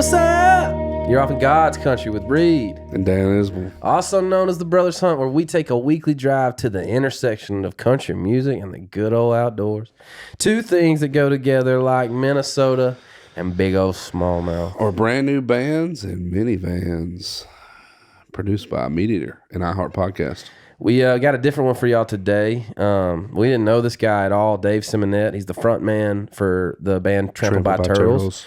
What's up? You're off in God's country with Reid and Dan Isbell, also known as the Brothers Hunt, where we take a weekly drive to the intersection of country music and the good old outdoors. Two things that go together like Minnesota and big old smallmouth. or brand new bands and minivans, produced by MeatEater and iHeart Podcast. We got a different one for y'all today. We didn't know this guy at all, Dave Simonett. He's the front man for the band Trampled by Turtles.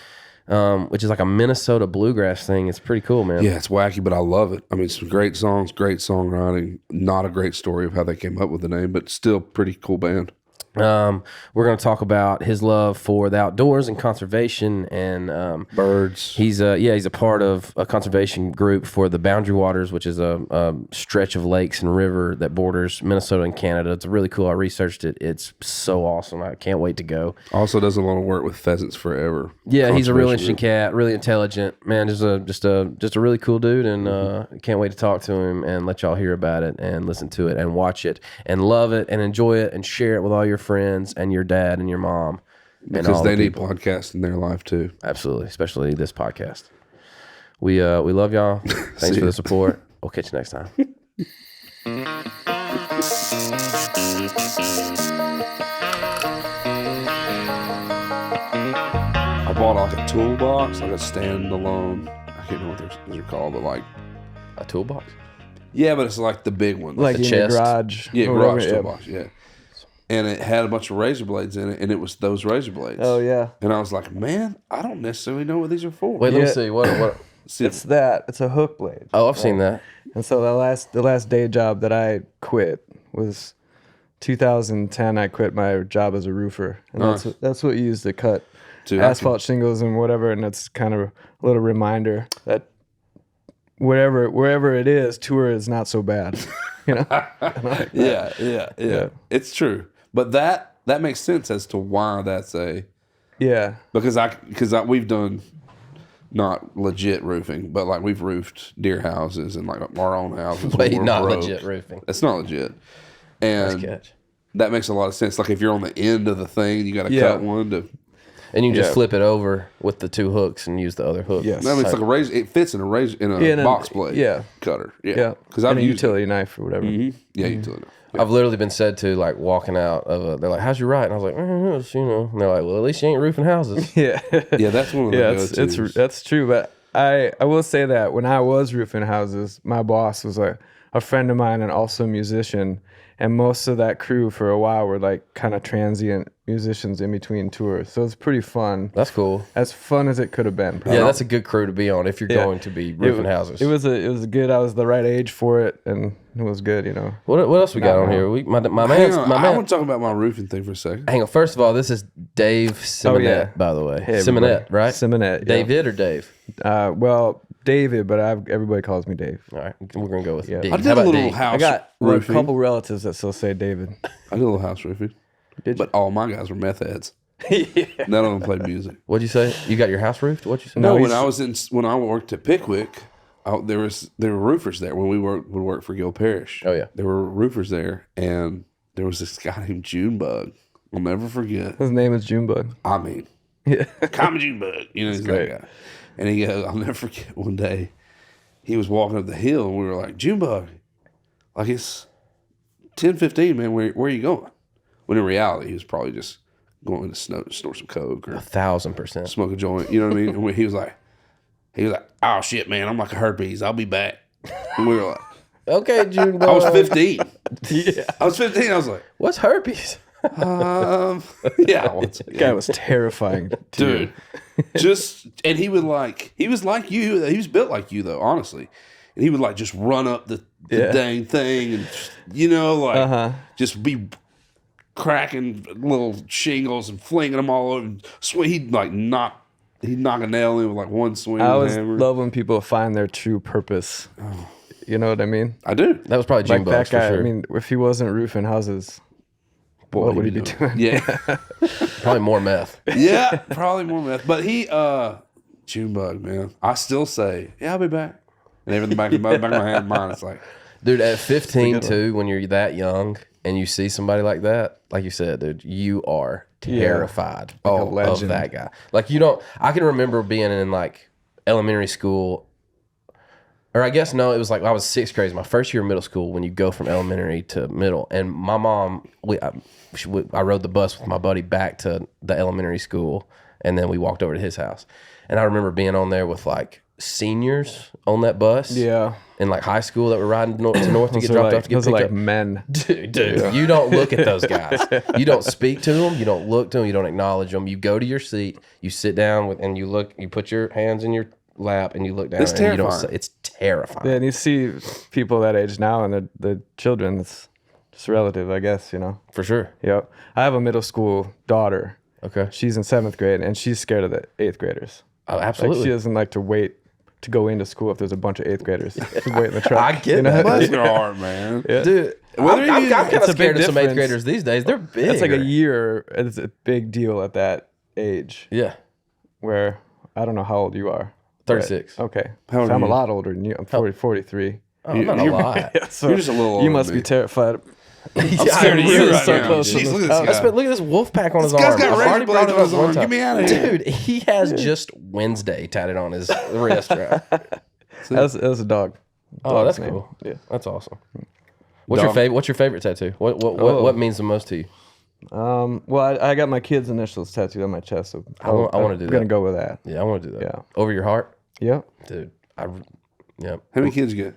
Which is like a Minnesota bluegrass thing. It's pretty cool, man. Yeah, it's wacky, but I love it. I mean, some great songs, great songwriting. Not a great story of how they came up with the name, but still pretty cool band. We're going to talk about his love for the outdoors and conservation and birds. He's a part of a conservation group for the Boundary Waters, which is a stretch of lakes and river that borders Minnesota and Canada. It's really cool. I researched it. It's so awesome. I can't wait to go. Also does a lot of work with Pheasants Forever. Yeah, he's a really interesting cat, really intelligent man. Just a really cool dude, and can't wait to talk to him and let y'all hear about it and listen to it and watch it and love it and enjoy it and share it with all your friends and your dad and your mom. Because they need podcasts in their life too. Absolutely, especially this podcast. We love y'all. Thanks for the support. We'll catch you next time. I bought like a toolbox, like a standalone. I can't remember what they're called, but like a toolbox. Yeah, but it's like the big one, like in the garage. Yeah, garage toolbox. Yeah. And it had a bunch of razor blades in it, and it was those razor blades. Oh, yeah. And I was like, man, I don't necessarily know what these are for. Wait, let me see. What? It's that. It's a hook blade. Oh, I've seen that. And so the last day job that I quit was 2010. I quit my job as a roofer. And that's what you use to cut asphalt shingles and whatever. And it's kind of a little reminder that wherever it is, tour is not so bad. You know? Like yeah. It's true. But that makes sense as to why that's because we've done not legit roofing, but like we've roofed deer houses and like our own houses. Wait, not legit roofing. It's not legit, and that makes a lot of sense. Like if you're on the end of the thing, you got to cut one to, and you just flip it over with the two hooks and use the other hook. Yes, I mean, it's like a razor. It fits in a box blade. Cutter. Yeah, because I've used a utility knife or whatever. Mm-hmm. Yeah, utility knife. Yeah. I've literally been said to, like, walking out of they're like, how's your right? And I was like, and they're like, well, at least you ain't roofing houses. Yeah, that's one of the go-tos. That's true. But I will say that when I was roofing houses, my boss was a friend of mine and also a musician, and most of that crew for a while were like kind of transient musicians in between tours. So it's pretty fun. That's cool. As fun as it could have been. Probably. Yeah, that's a good crew to be on if you're going to be roofing houses. It was good. I was the right age for it, and it was good. You know. What else we got on here? My man. I want to talk about my roofing thing for a second. Hang on. First of all, this is Dave Simonett, by the way. Hey, Simonett, right? Simonett. Yeah. David or Dave? Well, David, but everybody calls me Dave. All right, we're gonna go with Dave. I did a little house. I got roofing. A couple relatives that still say David. I did a little house roofing. But all my guys were meth heads. Yeah. None of them played music. What'd you say? You got your house roofed? What'd you say? No, when I worked at Pickwick, there were roofers there when we would work for Gil Parrish. Oh yeah, there were roofers there, and there was this guy named Junebug. I'll never forget. His name is Junebug. I mean, Common Junebug. You know, he's that guy. And he goes, I'll never forget one day, he was walking up the hill, and we were like, Junebug, like it's 10:15, man. Where are you going? When in reality, he was probably just going to snort some coke or 1,000% smoke a joint. You know what I mean? And he was like, oh shit, man, I'm like a herpes. I'll be back. And we were like, okay, Junebug. I was 15. Yeah, I was 15. I was like, what's herpes? yeah, that guy was terrifying, dude. And he was like you. He was built like you, though, honestly. And he would like just run up the dang thing, and just be cracking little shingles and flinging them all over. He'd knock a nail in with like one swing. I always love when people find their true purpose. Oh. You know what I mean? I do. That was probably Jim that guy. For sure. I mean, if he wasn't roofing houses, what would he be doing? Yeah, probably more meth. Yeah, probably more meth. But Junebug, man, I still say, yeah, I'll be back. And even the back of my mind, it's like, dude, at 15 too, when you're that young and you see somebody like that, like you said, dude, you are terrified of that guy. Like I can remember being in like elementary school, or I guess no, it was like I was 6th grade, my first year of middle school when you go from elementary to middle. And my mom, I rode the bus with my buddy back to the elementary school, and then we walked over to his house. And I remember being on there with like seniors on that bus. Yeah. In like high school that were riding north to get dropped off to get picked up. Men. Dude, you don't look at those guys. You don't speak to them. You don't look to them. You don't acknowledge them. You go to your seat. You sit down and you look. You put your hands in your lap and you look down. It's terrifying. You don't. It's terrifying. Yeah, and you see people that age now and the children. It's just relative, I guess. For sure. Yep. I have a middle school daughter. Okay. She's in 7th grade and she's scared of the 8th graders. Oh, absolutely. Like, she doesn't like to wait to go into school if there's a bunch of 8th graders to wait in the truck. I get that. Bless their heart, man. Yeah. Dude, I'm kind of scared of some 8th difference. graders these days. They're big. It's like a year. It's a big deal at that age. Yeah. Where I don't know how old you are. 36. Okay. How old So are I'm a you? lot older than you. I'm 43. Oh, not a lot. Yeah, so You're just a little older you must than be me. terrified. I'm scared of you right so now. close to Jeez, this look at this house. guy. Look at this wolf pack on his This guy's arm. got I've razor already blades brought it on up his arm. one time. Get me out of here. Dude, he has just Wednesday tatted on his wrist. Right? That's a dog. Oh, that's Dog's name. cool. Yeah. That's awesome. What's your favorite? What's your favorite tattoo? What means the most to you? Well, I got my kids' initials tattooed on my chest, so I wanna do I'm gonna that. go with that. Yeah, I want to do that. Yeah. Over your heart, Yep. dude. Yeah. How many kids you get?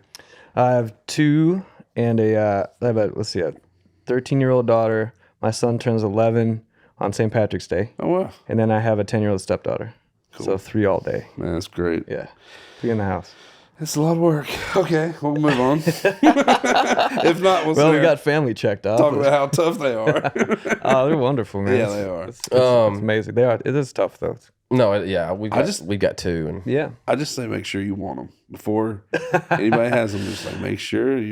I have 2 and a 13-year-old daughter. My son turns 11 on St. Patrick's Day, Oh, wow. and then I have a 10-year-old stepdaughter. So 3 all day. Man, that's great. Yeah, 3 in the house. It's a lot of work. Okay, we'll move on. If not, we'll Well, we sit got family checked off. talk about how tough they are. Oh, they're wonderful, man. Yeah, they are. It's amazing. They are. It is tough though. No, yeah. We've got 2, and Yeah. I just say make sure you want them before anybody has them. Just like make sure that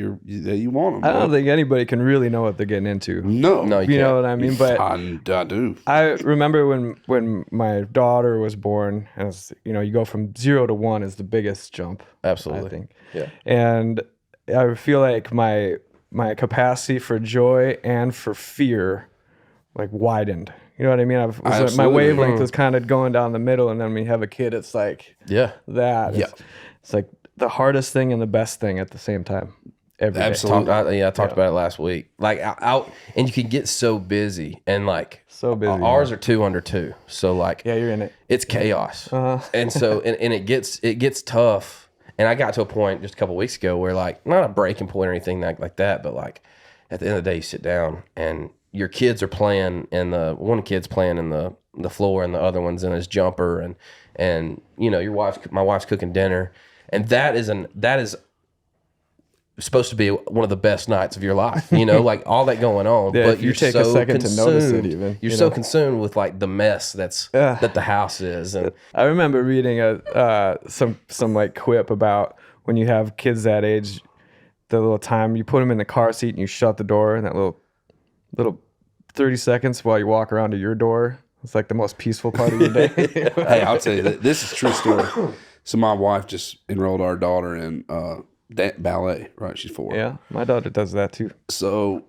you want them. I don't think anybody can really know what they're getting into. No, No, You know what I mean? But I do. I remember when my daughter was born, and it's, you go from 0 to 1 is the biggest jump. absolutely. I think. Yeah. And I feel like my capacity for joy and for fear like widened. You know what I mean? My Absolutely. wavelength was kind of going down the middle, and then when you have a kid, it's like Yeah. that. Yeah. It's like the hardest thing and the best thing at the same time. Every day. Absolutely. I talked about it last week. Like out, and you can get so busy, and like So busy. ours are 2 under 2, so like Yeah, you're in it. it's chaos, Uh-huh. and so and it gets tough. And I got to a point just a couple of weeks ago where like not a breaking point or anything like that, but like at the end of the day, you sit down and your kids are playing, and one kid's playing in the floor, and the other one's in his jumper, and my wife's cooking dinner, and that is supposed to be one of the best nights of your life, like all that going on. Yeah, but if you you're take so a second consumed, to notice it even, you're so consumed with like the mess that the house is. And I remember reading some like quip about when you have kids that age, the little time you put them in the car seat and you shut the door, and that little 30 seconds while you walk around to your door, it's like the most peaceful part of your day. Hey, I'll tell you that this is a true story. So my wife just enrolled our daughter in ballet. Right, she's 4. Yeah, my daughter does that too. So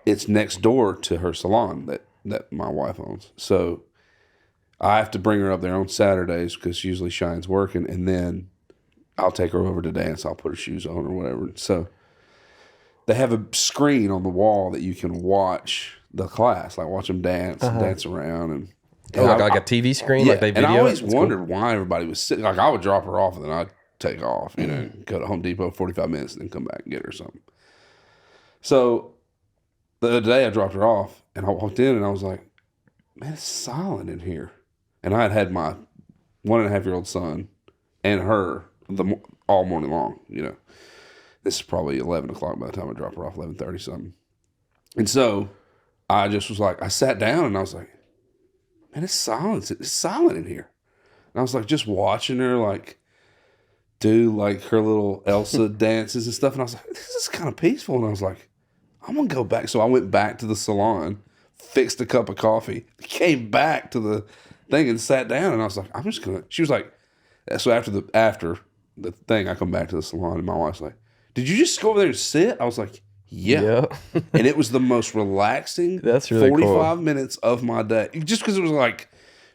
it's next door to her salon that my wife owns. So I have to bring her up there on Saturdays because usually Shine's working, and then I'll take her over to dance. I'll put her shoes on or whatever. So they have a screen on the wall that you can watch the class, like watch them dance around, and like a TV screen, like they video. And I always It's wondered why everybody was sitting. Like I would drop her off and then I'd take off, go to Home Depot 45 minutes, and then come back and get her something. So the other day I dropped her off and I walked in and I was like, man, it's silent in here. And I had my 1.5-year-old son and her all morning long. This is probably 11 o'clock by the time I drop her off, 11:30 something. And so I just was like, I sat down and I was like, man, it's silent. It's silent in here. And I was like, just watching her like do like her little Elsa dances and stuff. And I was like, this is kind of peaceful. And I was like, I'm going to go back. So I went back to the salon, fixed a cup of coffee, came back to the thing and sat down. And I was like, I'm just going to, she was like, so after the thing, I come back to the salon and my wife's like, did you just go over there and sit? I was like, yeah. And it was the most relaxing That's really 45 cool. minutes of my day. Just because it was like,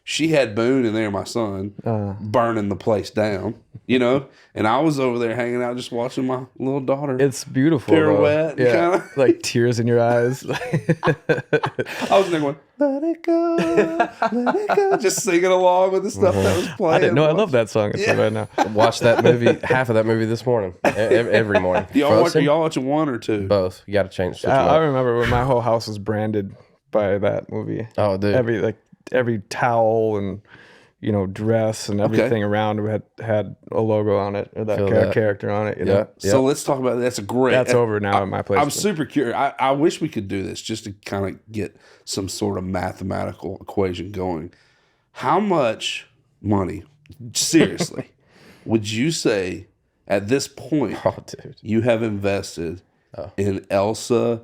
she had Boone in there, my son, burning the place down, you know? And I was over there hanging out just watching my little daughter. It's beautiful. Pirouette. Yeah. Kinda. Like tears in your eyes. I was there going, let it go, let it go. Just singing along with the stuff that was playing. I didn't know I love that song until right now. Watched that movie, half of that movie this morning, every morning. Are y'all watching one or two? Both. You got to change. I remember when my whole house was branded by that movie. Oh, dude. Every towel and dress and everything around had a logo on it or that character on it. You know? So let's talk about that. That's over now at my place. I'm super curious. I wish we could do this just to kind of get some sort of mathematical equation going. How much money, seriously, would you say at this point you have invested in Elsa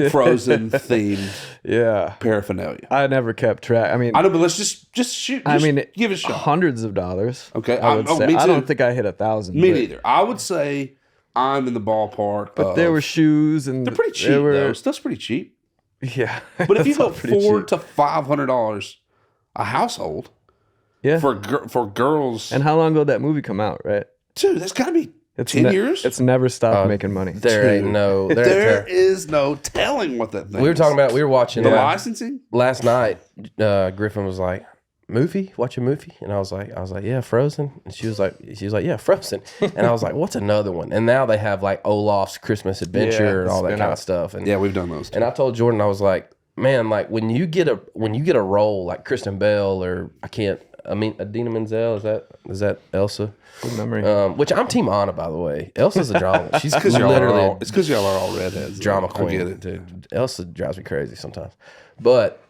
Frozen themed paraphernalia? I never kept track. I mean, I know, but let's just shoot. Give it a shot. Hundreds of dollars. Okay, I would say. Me too. I don't think I hit 1,000. Me neither. I would say I'm in the ballpark. But there were shoes and they're pretty cheap. Though stuff's pretty cheap. Yeah, but if you go $400 to $500 a household, for girls. And how long ago did that movie come out? Right, dude, that's got to be 10 years. It's never stopped making money. There is no telling what that thing. We were watching the licensing last night. Griffin was like, "Movie? Watch a movie?" And I was like, "Yeah, Frozen." And she was like, "Yeah, Frozen." And I was like, "What's another one?" And now they have like Olaf's Christmas Adventure and all that kind of stuff. And we've done those too. And I told Jordan, I was like, "Man, like when you get a role like Kristen Bell or Idina Menzel, is that Elsa?" Good memory. Which I'm Team Anna, by the way. Elsa's a drama. She's it's because y'all are all redheads. Drama queen. I get it, dude. Elsa drives me crazy sometimes, but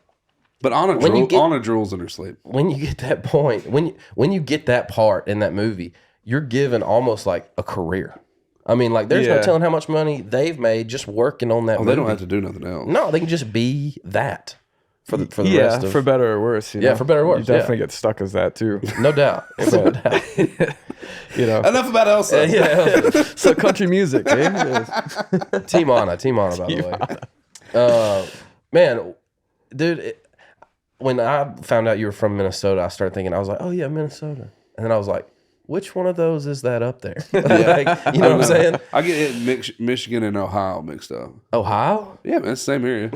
Anna drools in her sleep. When you get that point, when you get that part in that movie, you're given almost like a career. I mean, like there's no telling how much money they've made just working on that movie. They don't have to do nothing else. No, they can just be that. For the rest of, for better or worse. You know? For better or worse. You definitely get stuck as that too. No doubt. No doubt. Enough about Elsa. So country music, eh? Team Anna, by the way. Man, dude, when I found out you were from Minnesota, I started thinking, I was like, oh yeah, Minnesota. And then I was like, which one of those is that up there? Like, you know what I'm saying? I get Michigan and Ohio mixed up. Outside? Yeah, man, it's the same area.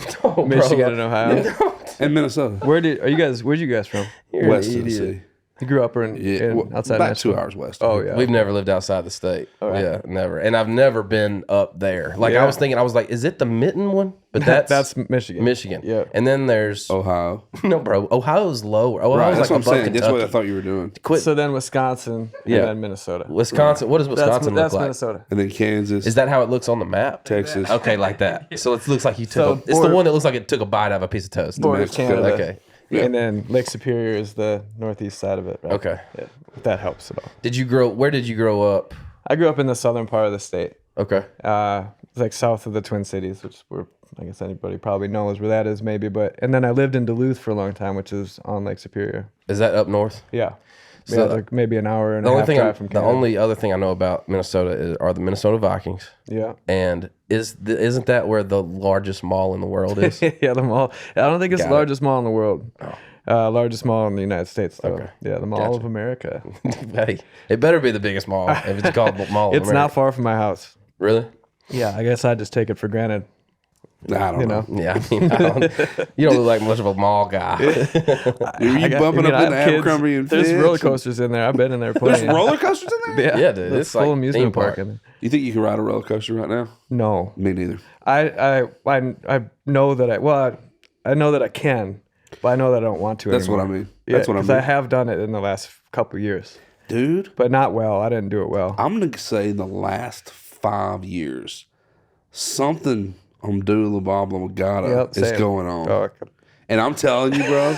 Michigan and Ohio. And Minnesota. Where'd you guys from? West Tennessee. You grew up outside about Nashville? 2 hours west. Oh yeah. We've never lived outside the state. Right. Yeah, never. And I've never been up there. Like I was thinking, I was like, is it the Mitten one? But that's Michigan. Michigan. Yeah. And then there's Ohio. No, bro. Ohio's lower. Ohio's that's like what I'm above saying. Kentucky. That's what I thought you were doing. So then Wisconsin and then Minnesota. Wisconsin. What does Wisconsin look that's like? Minnesota. And then Kansas. Is that how it looks on the map? Texas. Okay, like that. So it looks like you took. It's the one that looks like it took a bite out of a piece of toast. Border of Canada. Okay. Yeah. And then Lake Superior is the northeast side of it. Right? Okay. Yeah, if that helps at all. Where did you grow up? I grew up in the southern part of the state. Okay. Like south of the Twin Cities, which I guess anybody probably knows where that is, maybe. And then I lived in Duluth for a long time, which is on Lake Superior. Is that up north? Yeah. So like maybe an hour and a half drive from Canada. The only other thing I know about Minnesota are the Minnesota Vikings. Yeah. And isn't that where the largest mall in the world is? Yeah, the mall. I don't think it's the largest mall in the world. Oh. Largest mall in the United States, though. Okay. Yeah, the Mall of America. Hey, it better be the biggest mall if it's called Mall of America. It's not far from my house. Really? Yeah, I guess I just take it for granted. I don't know. Yeah, I mean, you don't look like much of a mall guy. Are you bumping up into Abercrombie and Fitch? There's roller coasters in there. I've been in there plenty. There's roller coasters in there? Yeah, dude. It's full like amusement park in there. You think you can ride a roller coaster right now? No. Me neither. I know that I know that I can, but I know that I don't want to That's anymore. what I mean. That's what I mean. Because I have done it in the last couple of years. Dude. But not well. I didn't do it well. I'm going to say the last 5 years, something on Doodle Bob Lamagata is going on. Oh, okay. And I'm telling you, bro.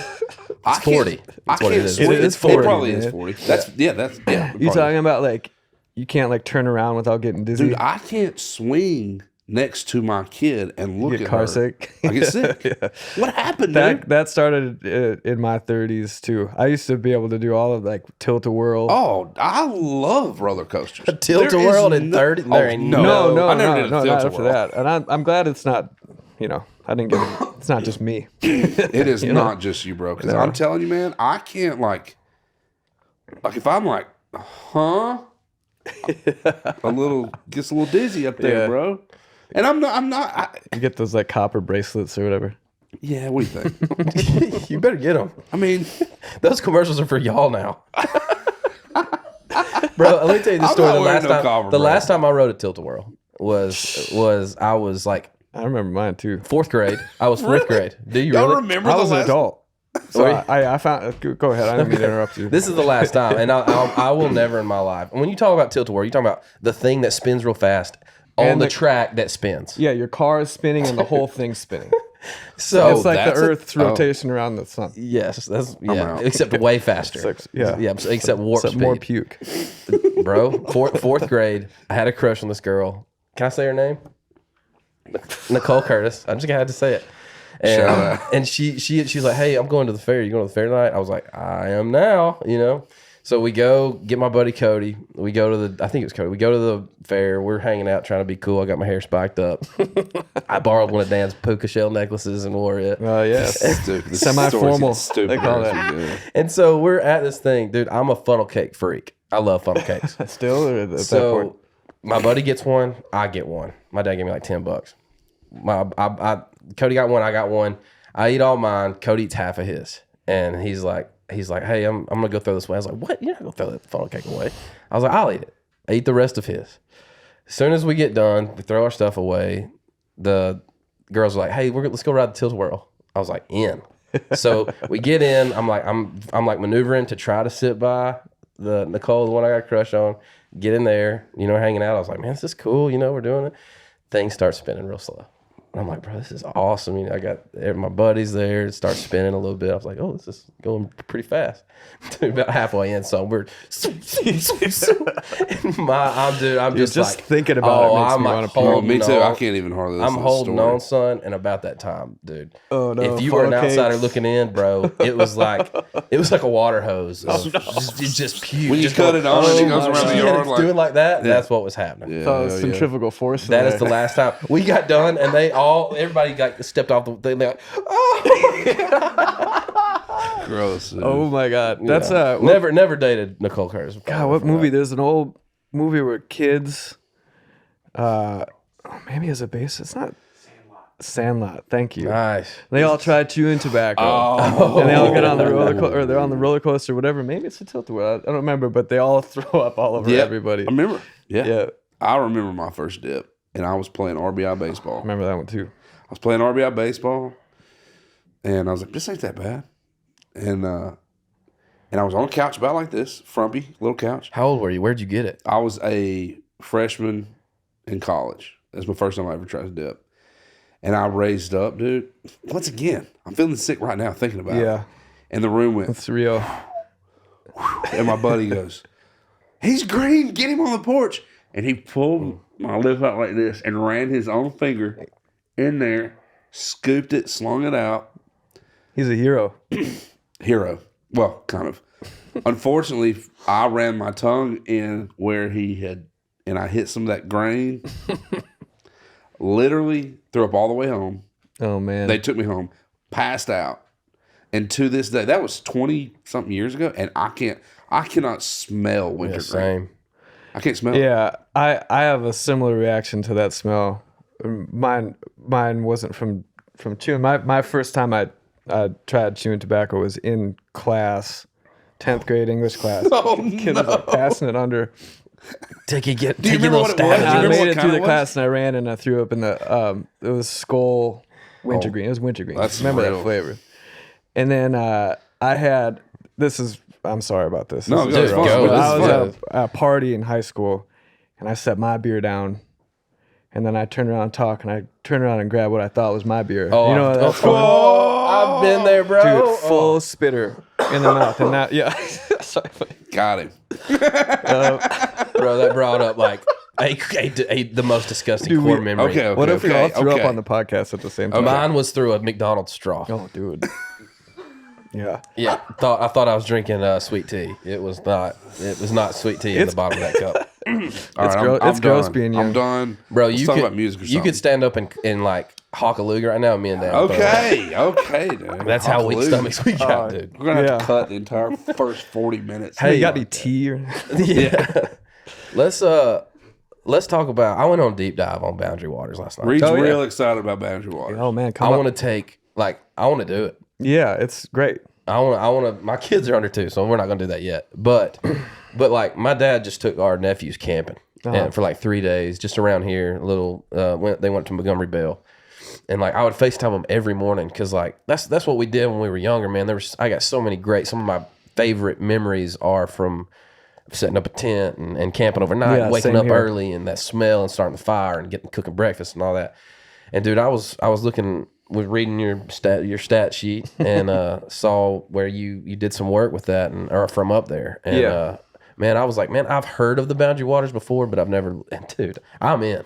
It's 40. That's what it is. It's 40. It probably is 40. That's You talking about like, you can't like turn around without getting dizzy? Dude, I can't swing next to my kid and look get at car her. sick. I get sick. Yeah. What happened, dude? That started in my 30s too. I used to be able to do all of like tilt-a-whirl. Oh, I love roller coasters. A tilt-a-whirl in 30? There ain't No, I never did a not tilt-a-whirl. after that. And I'm glad it's not, I didn't get it. It's not just me. It is not just you, bro. Because I'm telling you, man, I can't like if I'm like, huh? Gets a little dizzy up there, bro. And I'm not. You get those like copper bracelets or whatever. Yeah, what do you think? You better get them. I mean, those commercials are for y'all now. Bro, let me tell you the story. Last time I rode a tilt-a-whirl was I was like, I remember mine too. 4th grade. I was 4th grade. Do you Y'all really? remember I was an adult. So I found. Go ahead. I didn't mean to interrupt you. This is the last time, and I will never in my life. When you talk about tilt-a-whirl, you're talking about the thing that spins real fast on the track that spins. Yeah, your car is spinning and the whole thing's spinning. So it's like the Earth's rotation around the sun. Yes, except way faster. Except warp speed. More puke. Bro, 4th grade, I had a crush on this girl. Can I say her name? Nicole Curtis. I just had to say it. And she's like, hey, I'm going to the fair. You going to the fair tonight? I was like, I am now, So we go get my buddy Cody. We go to I think it was Cody. We go to the fair. We're hanging out trying to be cool. I got my hair spiked up. I borrowed one of Dan's puka shell necklaces and wore it. Oh, yes. Semi-formal. Stupid. They call that. And so we're at this thing. Dude, I'm a funnel cake freak. I love funnel cakes. Still? Or at that So point? my buddy gets one. I get one. My dad gave me like $10. Cody got one. I got one. I eat all mine. Cody eats half of his. And he's like, hey, I'm gonna go throw this away. I was like, what? You're not gonna throw that funnel cake away. I was like, I'll eat it. I eat the rest of his. As soon as we get done, we throw our stuff away. The girls are like, hey, let's go ride the tilt-a-whirl. I was like, in. So we get in. I'm like maneuvering to try to sit by the Nicole, the one I got a crush on. Get in there, hanging out. I was like, man, this is cool. We're doing it. Things start spinning real slow. And I'm like, bro, this is awesome. I got my buddies there. It starts spinning a little bit. I was like, oh, this is going pretty fast. About halfway in, so we're I'm just thinking about it makes me want to pee. Me too. I can't even hardly listen I'm holding on, son, and about that time, dude. Oh no! If you were an outsider looking in, bro, it was like a water hose. Just puke. When you cut it on, it goes around the yard like doing like that. That's what was happening. Yeah, so centrifugal force. That is the last time we got done, and everybody got stepped off the thing. They're like, oh. Gross. Oh my god, that's never dated Nicole Curtis. God, what movie? There's an old movie where kids, maybe as a base, it's not Sandlot. Thank you. Nice. They all try chewing tobacco, and they all get on the roller coaster, or they're on the roller coaster, or whatever. Maybe it's a tilt-a-whirl. I don't remember, but they all throw up all over everybody. I remember. Yeah. I remember my first dip, and I was playing RBI baseball. I remember that one too. I was playing RBI baseball, and I was like, this ain't that bad. And I was on a couch about like this, frumpy little couch. How old were you? Where'd you get it? I was a freshman in college. That's my first time I ever tried to dip. And I raised up, dude. Once again, I'm feeling sick right now thinking about it. Yeah. And the room went. It's real. And my buddy goes, he's green. Get him on the porch. And he pulled my lip out like this and ran his own finger in there, scooped it, slung it out. He's a hero. Hero. Well, kind of. Unfortunately, I ran my tongue in where he had, and I hit some of that grain. Literally threw up all the way home. Oh, man. They took me home, passed out. And to this day, that was 20-something years ago, and I cannot smell winter grain. Same. I can't smell it. Yeah, I have a similar reaction to that smell. Mine wasn't from chewing. My first time I tried chewing tobacco was in class, 10th grade English class. Oh, Kid was like passing it under. Take your Do you remember little what it stab. was? Do you I remember made what it kind through it the was? class and I ran and I threw up in the it was Skull wintergreen. It was wintergreen. That's Remember real. that flavor. And then I had I'm sorry about this. No, This is go. gross. Go. But I This was is at a party in high school and I set my beer down. And then I turned around and talk, and I turned around and grabbed what I thought was my beer. Oh, you know what that's oh, I've been there, bro. Dude, full spitter in the mouth. And that, yeah. Sorry. Got him. Bro, that brought up like the most disgusting core memory. Okay. What if we all threw okay. up on the podcast at the same time? Mine was through a McDonald's straw. Oh, dude. Yeah. Yeah, I thought I was drinking sweet tea. It was not sweet tea in the bottom of that cup. All right, It's gross I'm being done. young. I'm done. Bro, Let's you talk could about music or you something. could stand up and like Hockaloogie right now. Me and Dan. Okay, dude. That's how weak stomachs we got, dude. We're gonna have to cut the entire first 40 minutes. Hey, you got any tea? Yeah. Let's talk about. I went on a deep dive on Boundary Waters last night. Reed's real excited about Boundary Waters. Oh man, I want to do it. Yeah, it's great. I want to. My kids are under 2, so we're not gonna do that yet. But like my dad just took our nephews camping and for like 3 days, just around here. They went to Montgomery Bell, and like I would FaceTime them every morning because like that's what we did when we were younger, man. I got so many some of my favorite memories are from setting up a tent and camping overnight, waking up early, and that smell and starting the fire and cooking breakfast and all that. And dude, I was reading your stat sheet and saw where you did some work with that or from up there. And man, I was like, man, I've heard of the Boundary Waters before, but I've never. And dude, I'm in.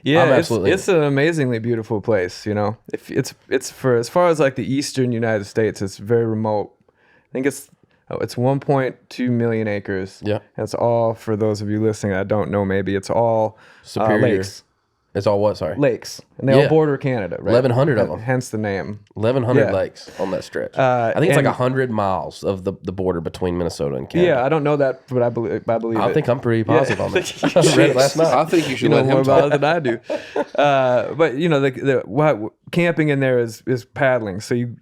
Yeah, it's an amazingly beautiful place. You know, if it's for as far as like the eastern United States, it's very remote. I think it's 1.2 million acres. Yeah, that's all. For those of you listening that don't know, maybe it's all lakes. It's all what? Sorry, lakes, and they all border Canada. Right? 1,100 of them. Hence the name. 1,100 lakes on that stretch. I think it's like 100 miles of the border between Minnesota and Canada. Yeah, I don't know that, but I believe. I think I'm pretty positive on that. I read it last night. I think you should know let more him about talk. it than I do. But you know, what camping in there is paddling. So you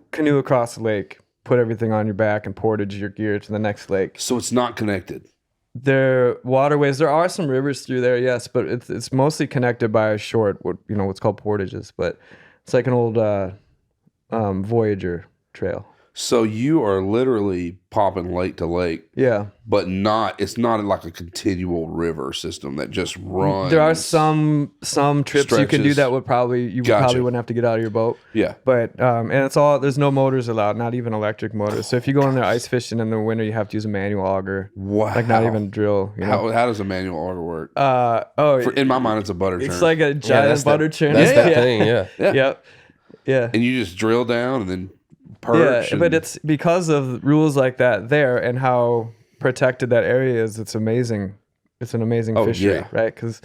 canoe across the lake, put everything on your back, and portage your gear to the next lake. So it's not connected. There are waterways. There are some rivers through there, yes, but it's mostly connected by a short, what's called portages. But it's like an old Voyager trail. So you are literally popping lake to lake. Yeah. But it's not like a continual river system that just runs. There are some trips you can do that would probably wouldn't have to get out of your boat. Yeah. But and it's all, there's no motors allowed, not even electric motors. So if you go in there ice fishing in the winter, you have to use a manual auger. Wow. Like not even drill. You know? How does a manual auger work? In my mind, it's a butter churn. It's like a giant butter churn. That's that thing, yeah. Yep. Yeah. And you just drill down and then perch. Yeah, but it's because of rules like that there and how protected that area is. It's amazing. It's an amazing fishery, right? Because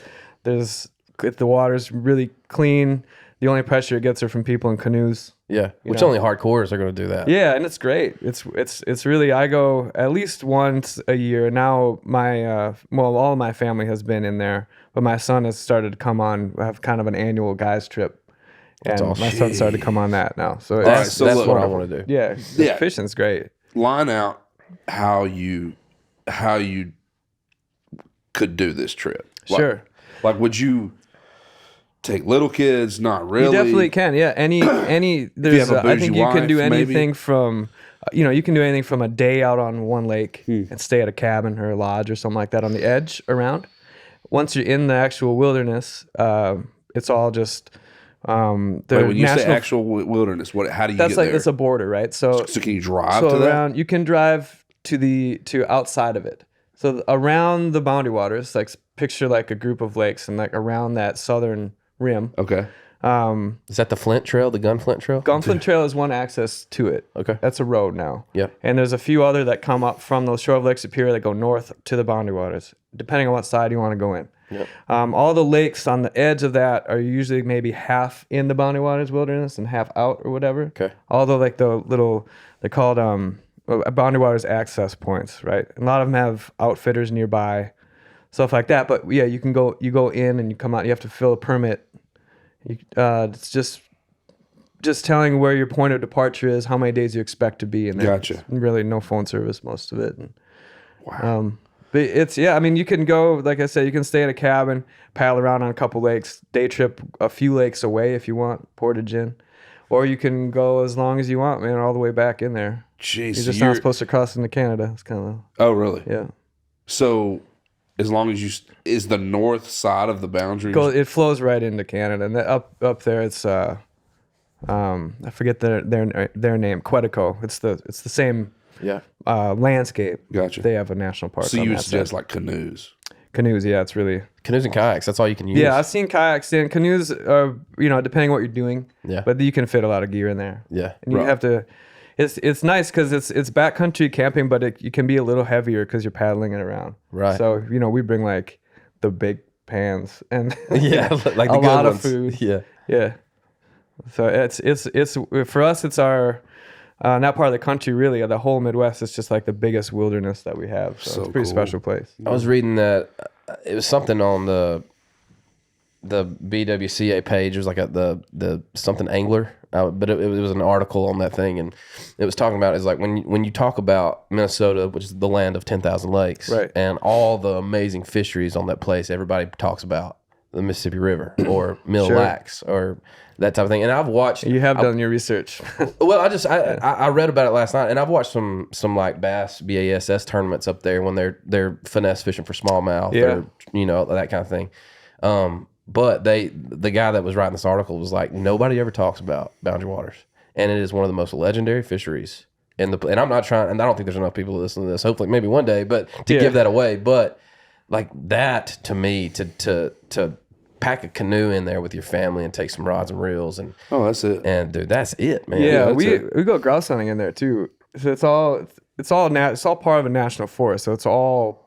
if the water's really clean, the only pressure it gets are from people in canoes. Yeah, which only hardcores are going to do that. Yeah, and it's great. It's really, I go at least once a year. Now all of my family has been in there, but my son has started to come on. I have kind of an annual guys trip. And my son started to come on that now. So that's what I want to do. Yeah, fishing's great. Line out how you could do this trip. Sure. Like, would you take little kids? Not really. You definitely can. Yeah. There's. I think you can do anything from. You can do anything from a day out on one lake and stay at a cabin or a lodge or something like that on the edge around. Once you're in the actual wilderness, it's all just. When you say actual wilderness, how do you get there? That's a border, right? So can you drive to that? You can drive to outside of it. So around the Boundary Waters, like picture like a group of lakes and like around that southern rim. Okay. Is that the Flint Trail, the Gunflint Trail? Gunflint Trail is one access to it. Okay. That's a road now. Yeah. And there's a few other that come up from the shore of Lake Superior that go north to the Boundary Waters, depending on what side you want to go in. Yep. All the lakes on the edge of that are usually maybe half in the Boundary Waters wilderness and half out or whatever. Okay. Although like the little, they're called Boundary Waters access points, right? A lot of them have outfitters nearby, stuff like that. But yeah, you go in and you come out. You have to fill a permit. It's just telling where your point of departure is, how many days you expect to be, and then gotcha. Really no phone service most of it. And, wow. But it's you can go, like I said, you can stay in a cabin, paddle around on a couple lakes, day trip a few lakes away if you want, portage in, or you can go as long as you want, man, all the way back in there. Jeez, you're just not supposed to cross into Canada. It's kind of. Oh really? Yeah. So, as long as is the north side of the boundary. It flows right into Canada, and up there it's I forget their name, Quetico. It's the same. Yeah. Landscape. Gotcha. They have a national park. So you would suggest like canoes? Canoes, yeah, it's really canoes and kayaks. That's all you can use. Yeah, I've seen kayaks and canoes. Depending on what you're doing. Yeah. But you can fit a lot of gear in there. Yeah. And you have to. It's nice because it's backcountry camping, but you can be a little heavier because you're paddling it around. Right. So we bring like the big pans and like a the good lot ones. of food. Yeah. Yeah. So it's for us. It's our not part of the country really. The whole Midwest is just like the biggest wilderness that we have. So it's a pretty special place. I was reading that it was something on the BWCA page. It was like the something angler, but it was an article on that thing, and it was talking about is like when you talk about Minnesota, which is the land of 10,000 lakes, right, and all the amazing fisheries on that place. Everybody talks about the Mississippi River or Mill Lacs or that type of thing. And I've watched. You have done your research. Well, I read about it last night, and I've watched some like BASS tournaments up there when they're finesse fishing for smallmouth or that kind of thing. But the guy that was writing this article was like, nobody ever talks about Boundary Waters, and it is one of the most legendary fisheries and I'm not trying, and I don't think there's enough people to listen to this. Hopefully, maybe one day, but to give that away, but like that to me to pack a canoe in there with your family and take some rods and reels and that's it. And dude, that's it, man. Yeah, we go grouse hunting in there too. So it's all part of a national forest. So it's all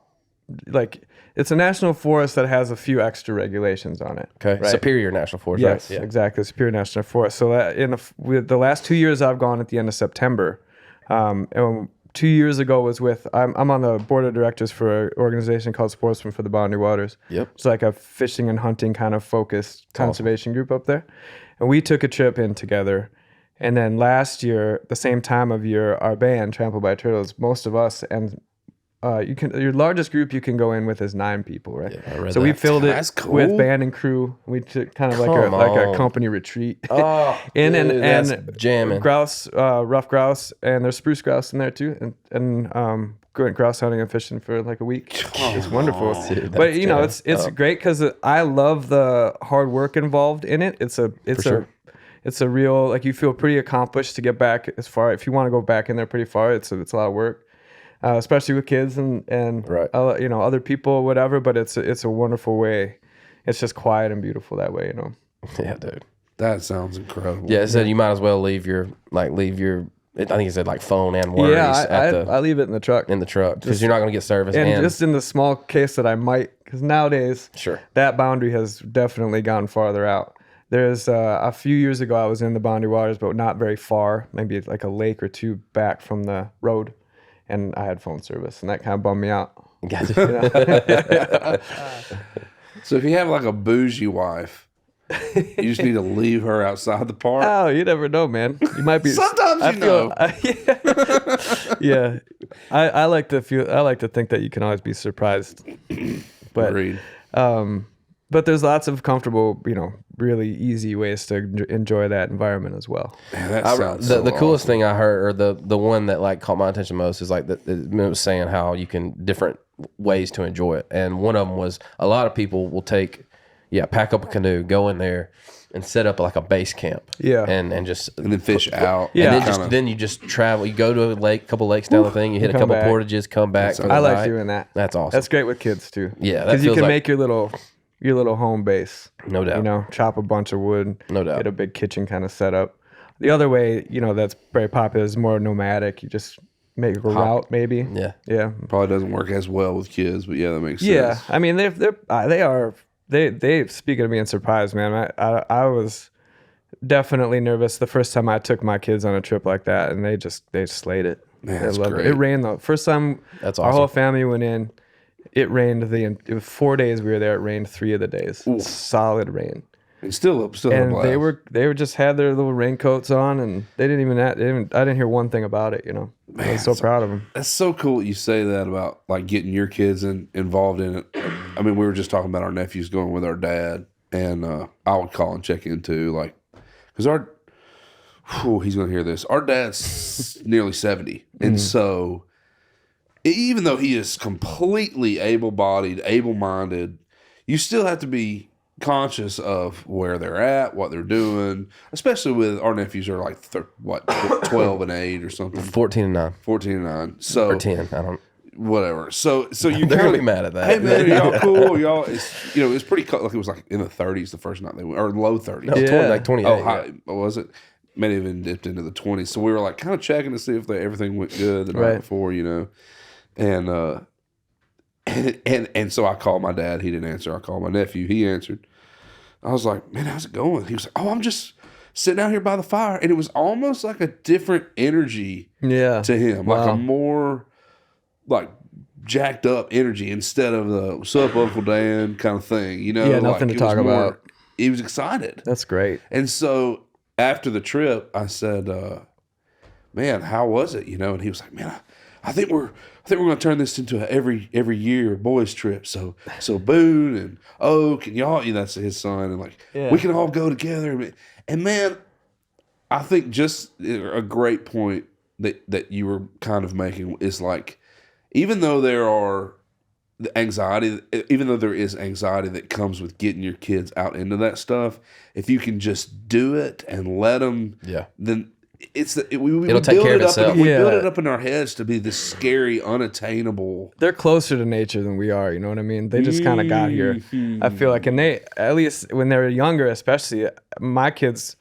like it's a national forest that has a few extra regulations on it. Okay, right? Superior National Forest. Yes, right? Exactly, Superior National Forest. So that with the last 2 years I've gone at the end of September, and 2 years ago was with I'm on the board of directors for an organization called Sportsmen for the Boundary Waters. Yep. It's like a fishing and hunting kind of focused conservation group up there. And we took a trip in together. And then last year, the same time of year, our band, Trampled by Turtles, most of us, and your largest group you can go in with is 9 people, right? Yeah, I read so that. we filled That's it cool. with band and crew. We took kind of like a company retreat. Oh, and that's jamming. Grouse, rough grouse, and there's spruce grouse in there too, and going grouse hunting and fishing for like a week. It's wonderful. Dude, but it's great because I love the hard work involved in it. It's a real, like, you feel pretty accomplished to get back as far. If you want to go back in there pretty far, it's a lot of work. Especially with kids and right. Other people, whatever. But it's a wonderful way. It's just quiet and beautiful that way, Yeah, dude. That sounds incredible. Yeah, it said you might as well leave your. I think it said like phone and worries. Yeah, I leave it in the truck. Because you're not going to get service. And just in the small case that I might, because nowadays, sure, that boundary has definitely gone farther out. There's a few years ago I was in the Boundary Waters, but not very far, maybe like a lake or two back from the road. And I had phone service, and that kind of bummed me out. Gotcha. So if you have like a bougie wife, you just need to leave her outside the park. Oh, you never know, man. You might be. Sometimes know. Yeah. I like to think that you can always be surprised. But Agreed. But there's lots of comfortable, really easy ways to enjoy that environment as well. Man, that sounds the coolest thing I heard, or the one that like caught my attention most, is like it was saying how you can different ways to enjoy it, and one of them was a lot of people will pack up a canoe, go in there, and set up like a base camp. Yeah, and then fish out. Yeah, and then you just travel. You go to a lake, couple lakes down the thing. You hit a couple portages, come back. I like doing that. That's awesome. That's great with kids too. Yeah, because you can make your little home base. No doubt. Chop a bunch of wood. No doubt. Get a big kitchen kind of set up. The other way, that's very popular is more nomadic. You just make a route maybe. Yeah. Yeah. Probably doesn't work as well with kids, but yeah, that makes sense. Yeah. I mean, they speaking of being surprised, man. I was definitely nervous the first time I took my kids on a trip like that, and they slayed it. Man, that's loved great. It rained the first time. That's our awesome. whole family went in. It rained it was 4 days we were there. It rained 3 of the days. Ooh. Solid rain. And still And a blast. they were just had their little raincoats on, and they didn't even. I didn't hear one thing about it. Man, I was so proud of them. That's so cool that you say that about like getting your kids involved in it. I mean, we were just talking about our nephews going with our dad, and I would call and check in too, like, because he's going to hear this. Our dad's nearly 70, and so even though he is completely able-bodied, able-minded, you still have to be conscious of where they're at, what they're doing, especially with our nephews are like 12 and 8 or something. 14 and 9. 14 and 9. So, or 10. I don't. Whatever. So you They're gonna be mad at that. Hey man, y'all cool? Y'all, it's pretty cool. Like it was like in the 30s the first night they went, or low 30s. No, 20, like 28. Oh, high, was it? Maybe even dipped into the 20s. So we were like kind of checking to see if everything went good the night before, and so I called my dad. He didn't answer. I called my nephew. He answered. I was like, man, how's it going? He was like, oh, I'm just sitting out here by the fire. And it was almost like a different energy to him, like a more like jacked up energy instead of the "What's up, Uncle Dan" kind of thing. You know, yeah, nothing like, to talk about. He was excited. That's great. And so after the trip, I said, man, how was it? You know, and he was like, man, I think we're going to turn this into a every year boys trip. So Boone and Oak and y'all, that's his son, and like we can all go together. And man, I think just a great point that you were kind of making is like, even though there is anxiety that comes with getting your kids out into that stuff, if you can just do it and let them, then it'll take care of itself. We build it up in our heads to be this scary, unattainable. They're closer to nature than we are. You know what I mean? They just kind of got here. I feel like, and they, at least when they were younger, especially my kids,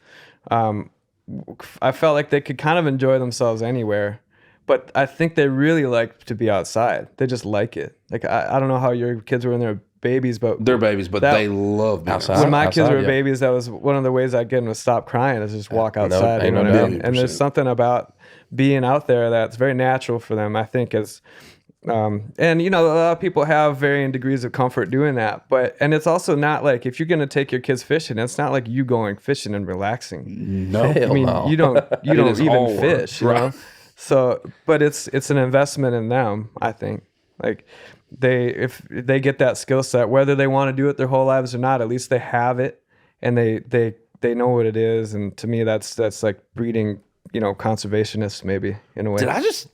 I felt like they could kind of enjoy themselves anywhere. But I think they really like to be outside. They just like it. Like, I don't know how your kids were when they were babies, but they're babies, but they love being outside. When my kids were babies, that was one of the ways I get them to stop crying is just walk outside. You know what I mean? And there's something about being out there that's very natural for them, I think, is and you know, a lot of people have varying degrees of comfort doing that, and it's also not like, if you're going to take your kids fishing, it's not like you going fishing and relaxing. No, I mean, you don't even fish, you know? So, but it's an investment in them, I think. Like, if they get that skill set, whether they want to do it their whole lives or not, at least they have it and they know what it is. And to me, that's like breeding, you know, conservationists maybe in a way. Did I just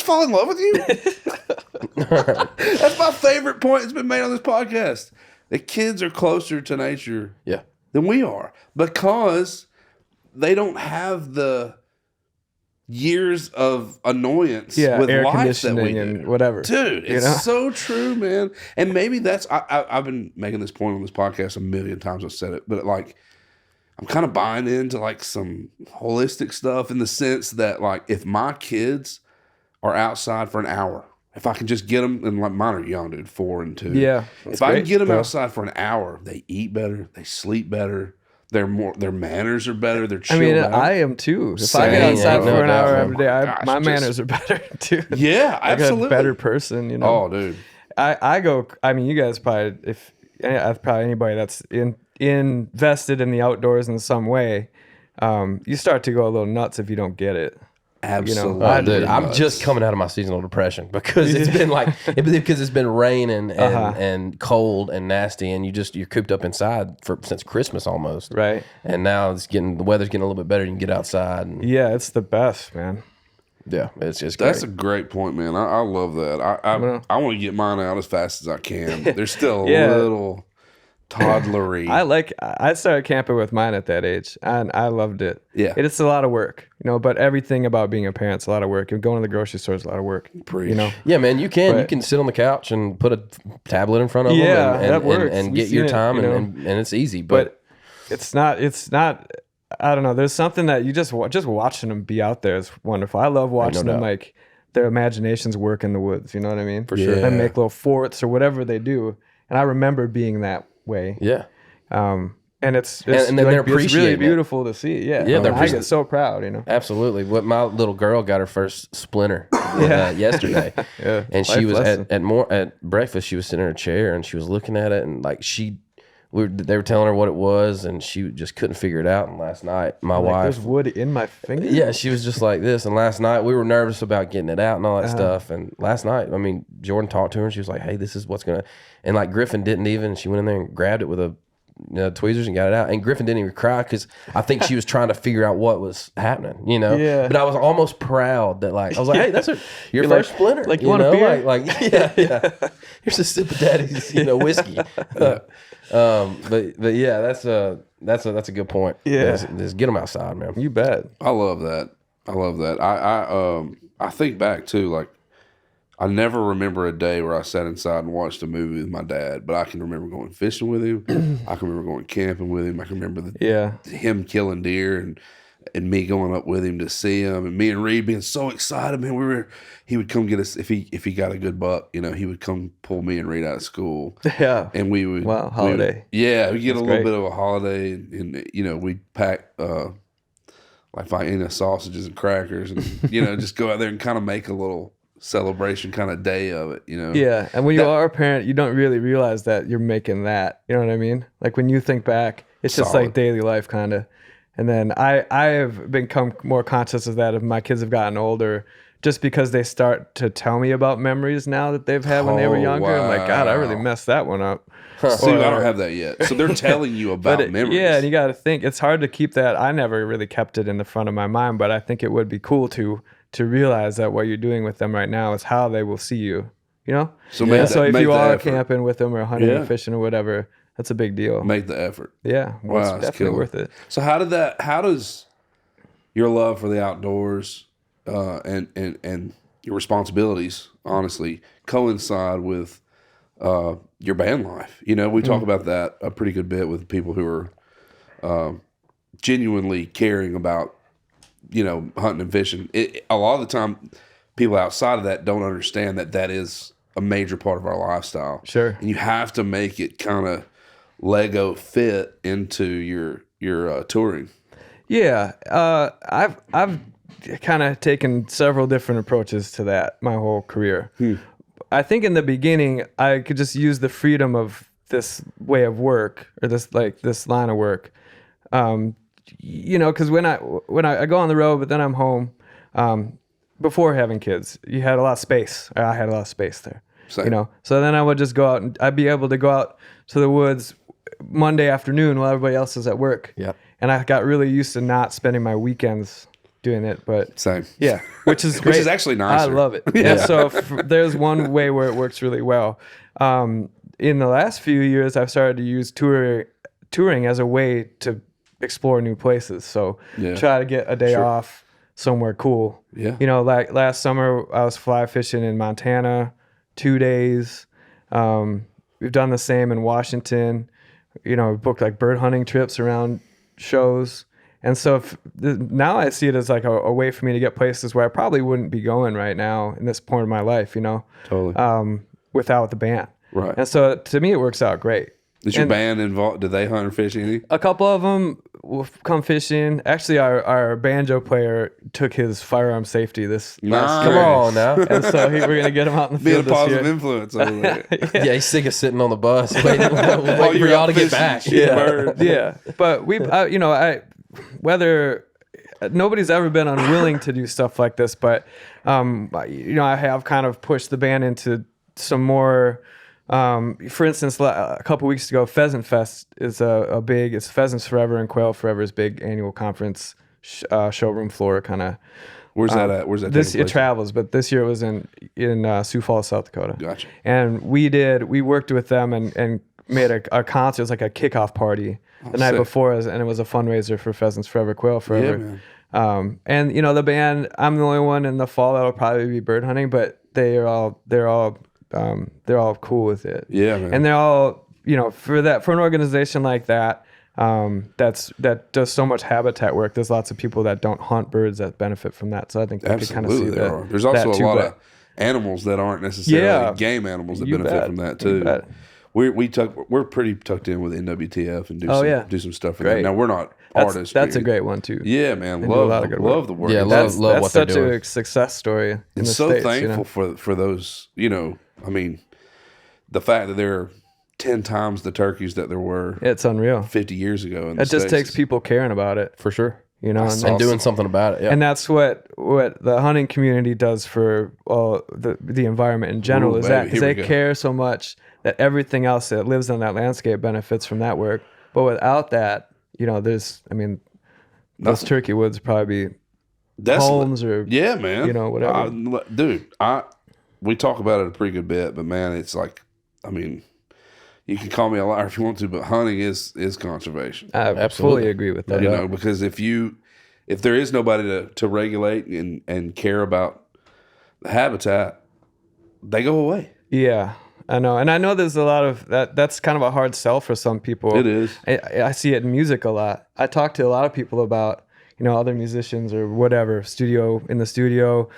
fall in love with you? That's my favorite point that's been made on this podcast. The kids are closer to nature than we are, because they don't have the years of annoyance with air life conditioning that we do. and whatever. Dude, it's so true, man. And maybe that's, I've been making this point on this podcast a million times. I've said it, but like, I'm kind of buying into like some holistic stuff in the sense that, like, if my kids are outside for an hour, if I can just get them, and like mine are young, dude, 4 and 2. Yeah. If I can get them outside for an hour, they eat better, they sleep better. Their manners are better. They're chilled out. I am too. If I get outside for an hour every day, my manners are better too. Yeah, absolutely. I'm a better person, you know. Oh, dude. I mean, you guys probably, probably anybody that's invested in the outdoors in some way, you start to go a little nuts if you don't get it. Absolutely. You know, dude, I'm just coming out of my seasonal depression because it's been like because it's been raining and cold and nasty, and you're cooped up inside since Christmas almost. Right. And now the weather's getting a little bit better. You can get outside. And, yeah, it's the best, man. Yeah, it's just great. That's a great point, man. I love that. I want to get mine out as fast as I can. There's still a little toddlery. I started camping with mine at that age, and I loved it. Yeah. It's a lot of work, you know, but everything about being a parent's a lot of work. And going to the grocery store is a lot of work. You know? Yeah, man, you can sit on the couch and put a tablet in front of them that works. and get your time, and it's easy. But it's not, I don't know. There's something that you just watching them be out there is wonderful. I love watching them, like, their imaginations work in the woods. You know what I mean? For sure. And make little forts or whatever they do. And I remember being that way. Yeah. And it's then they're appreciating it's really beautiful to see. Yeah. I get so proud, you know. Absolutely. What my little girl got her first splinter yesterday. Yeah. And she was at breakfast, she was sitting in her chair and she was looking at it, and like they were telling her what it was, and she just couldn't figure it out. And last night, my wife, there's wood in my finger. Yeah, she was just like this. And last night we were nervous about getting it out and all that stuff. And last night, I mean, Jordan talked to her and she was like, "Hey, this is what's gonna." And like Griffin didn't even. She went in there and grabbed it with a tweezers and got it out. And Griffin didn't even cry because I think she was trying to figure out what was happening. You know. Yeah. But I was almost proud that I was like, "Hey, that's your first splinter." Like, you want a beer? Like yeah. Here's a sip of Daddy's whiskey. But yeah, that's a good point. Yeah, just get them outside, man. You bet. I love that. I think back too, like, I never remember a day where I sat inside and watched a movie with my dad, but I can remember going fishing with him. I can remember going camping with him. I can remember him killing deer and and me going up with him to see him, and me and Reid being so excited, man. He would come get us if he got a good buck, you know, he would come pull me and Reid out of school. Yeah. And we would holiday. we get a little bit of a holiday, and you know, we'd pack like sausages and crackers, and you know, just go out there and kind of make a little celebration kind of day of it, you know. Yeah, and when you are a parent, you don't really realize that you're making that. You know what I mean? Like when you think back, it's just like daily life kind of. And then I have become more conscious of that as my kids have gotten older, just because they start to tell me about memories now that they've had when they were younger. Wow. I'm like, God, I really messed that one up. See, I don't have that yet. So they're telling you about memories. Yeah, and you got to think, it's hard to keep that. I never really kept it in the front of my mind, but I think it would be cool to realize that what you're doing with them right now is how they will see you, you know? So if you are camping with them or hunting or fishing or whatever, that's a big deal. Make the effort. Yeah. Well, it's definitely worth it. So how does your love for the outdoors and your responsibilities, honestly, coincide with your band life? You know, we talk about that a pretty good bit with people who are genuinely caring about, you know, hunting and fishing. A lot of the time, people outside of that don't understand that is a major part of our lifestyle. Sure. And you have to make it kind of Lego fit into your touring. Yeah, I've kind of taken several different approaches to that my whole career. I think in the beginning I could just use the freedom of this way of work or this line of work. You know, because when I go on the road, but then I'm home. Before having kids, you had a lot of space. I had a lot of space there. Same. You know, so then I would just go out and I'd be able to go out to the woods Monday afternoon while everybody else is at work. Yeah. And I got really used to not spending my weekends doing it, but same. Yeah, which is great. Which is actually nicer. I love it. Yeah. So there's one way where it works really well. In the last few years, I've started to use touring as a way to explore new places. So try to get a day off somewhere cool. Yeah. You know, like last summer I was fly fishing in Montana 2 days. We've done the same in Washington. You know, we've booked like bird hunting trips around shows. And so now I see it as like a way for me to get places where I probably wouldn't be going right now in this point of my life, you know, without the band. Right. And so to me, it works out great. Is your band involved? Do they hunt or fish anything? A couple of them will come fishing. Actually, our banjo player took his firearm safety this last year. Come on now. And so we're going to get him out in the field Being a positive this influence over there. Yeah, he's sick of sitting on the bus waiting for y'all to get back. Yeah. But whether nobody's ever been unwilling to do stuff like this, but you know, I have kind of pushed the band into some more. For instance, a couple weeks ago, Pheasant Fest is it's Pheasants Forever and Quail Forever's big annual conference, showroom floor kind of. Where's that at? Where's that? It travels, but this year it was in Sioux Falls, South Dakota. Gotcha. And we worked with them and made a concert. It was like a kickoff party the night before, and it was a fundraiser for Pheasants Forever, Quail Forever. Yeah, man. And you know, the band, I'm the only one in the fall that'll probably be bird hunting, but they're all cool with it. Yeah, man. And they're all, you know, for an organization like that, that does so much habitat work. There's lots of people that don't hunt birds that benefit from that. So I think you can kind of see that. There's also a lot of animals that aren't necessarily game animals that benefit from that too. We're pretty tucked in with NWTF and do some stuff for them. Now we're not artists. That's a great one too. Yeah, man. Love the work. Yeah, love what they're doing. That's such a success story. And so States, thankful, you know? for those, you know, I mean, the fact that there are 10 times the turkeys that there were. It's unreal. 50 years ago. It just takes people caring about it. For sure. You know, and doing something about it. Yeah. And that's what the hunting community does for the environment in general. They care so much that everything else that lives on that landscape benefits from that work. But without that, you know, those turkey woods probably be homes or man, you know, whatever. Dude, we talk about it a pretty good bit, but man, it's like, I mean, you can call me a liar if you want to, but hunting is conservation. I absolutely agree with that. You know, because if there is nobody to regulate and care about the habitat, they go away. Yeah, I know. And I know there's a lot of that's kind of a hard sell for some people. It is. I see it in music a lot. I talk to a lot of people about, other musicians or whatever, in the studio,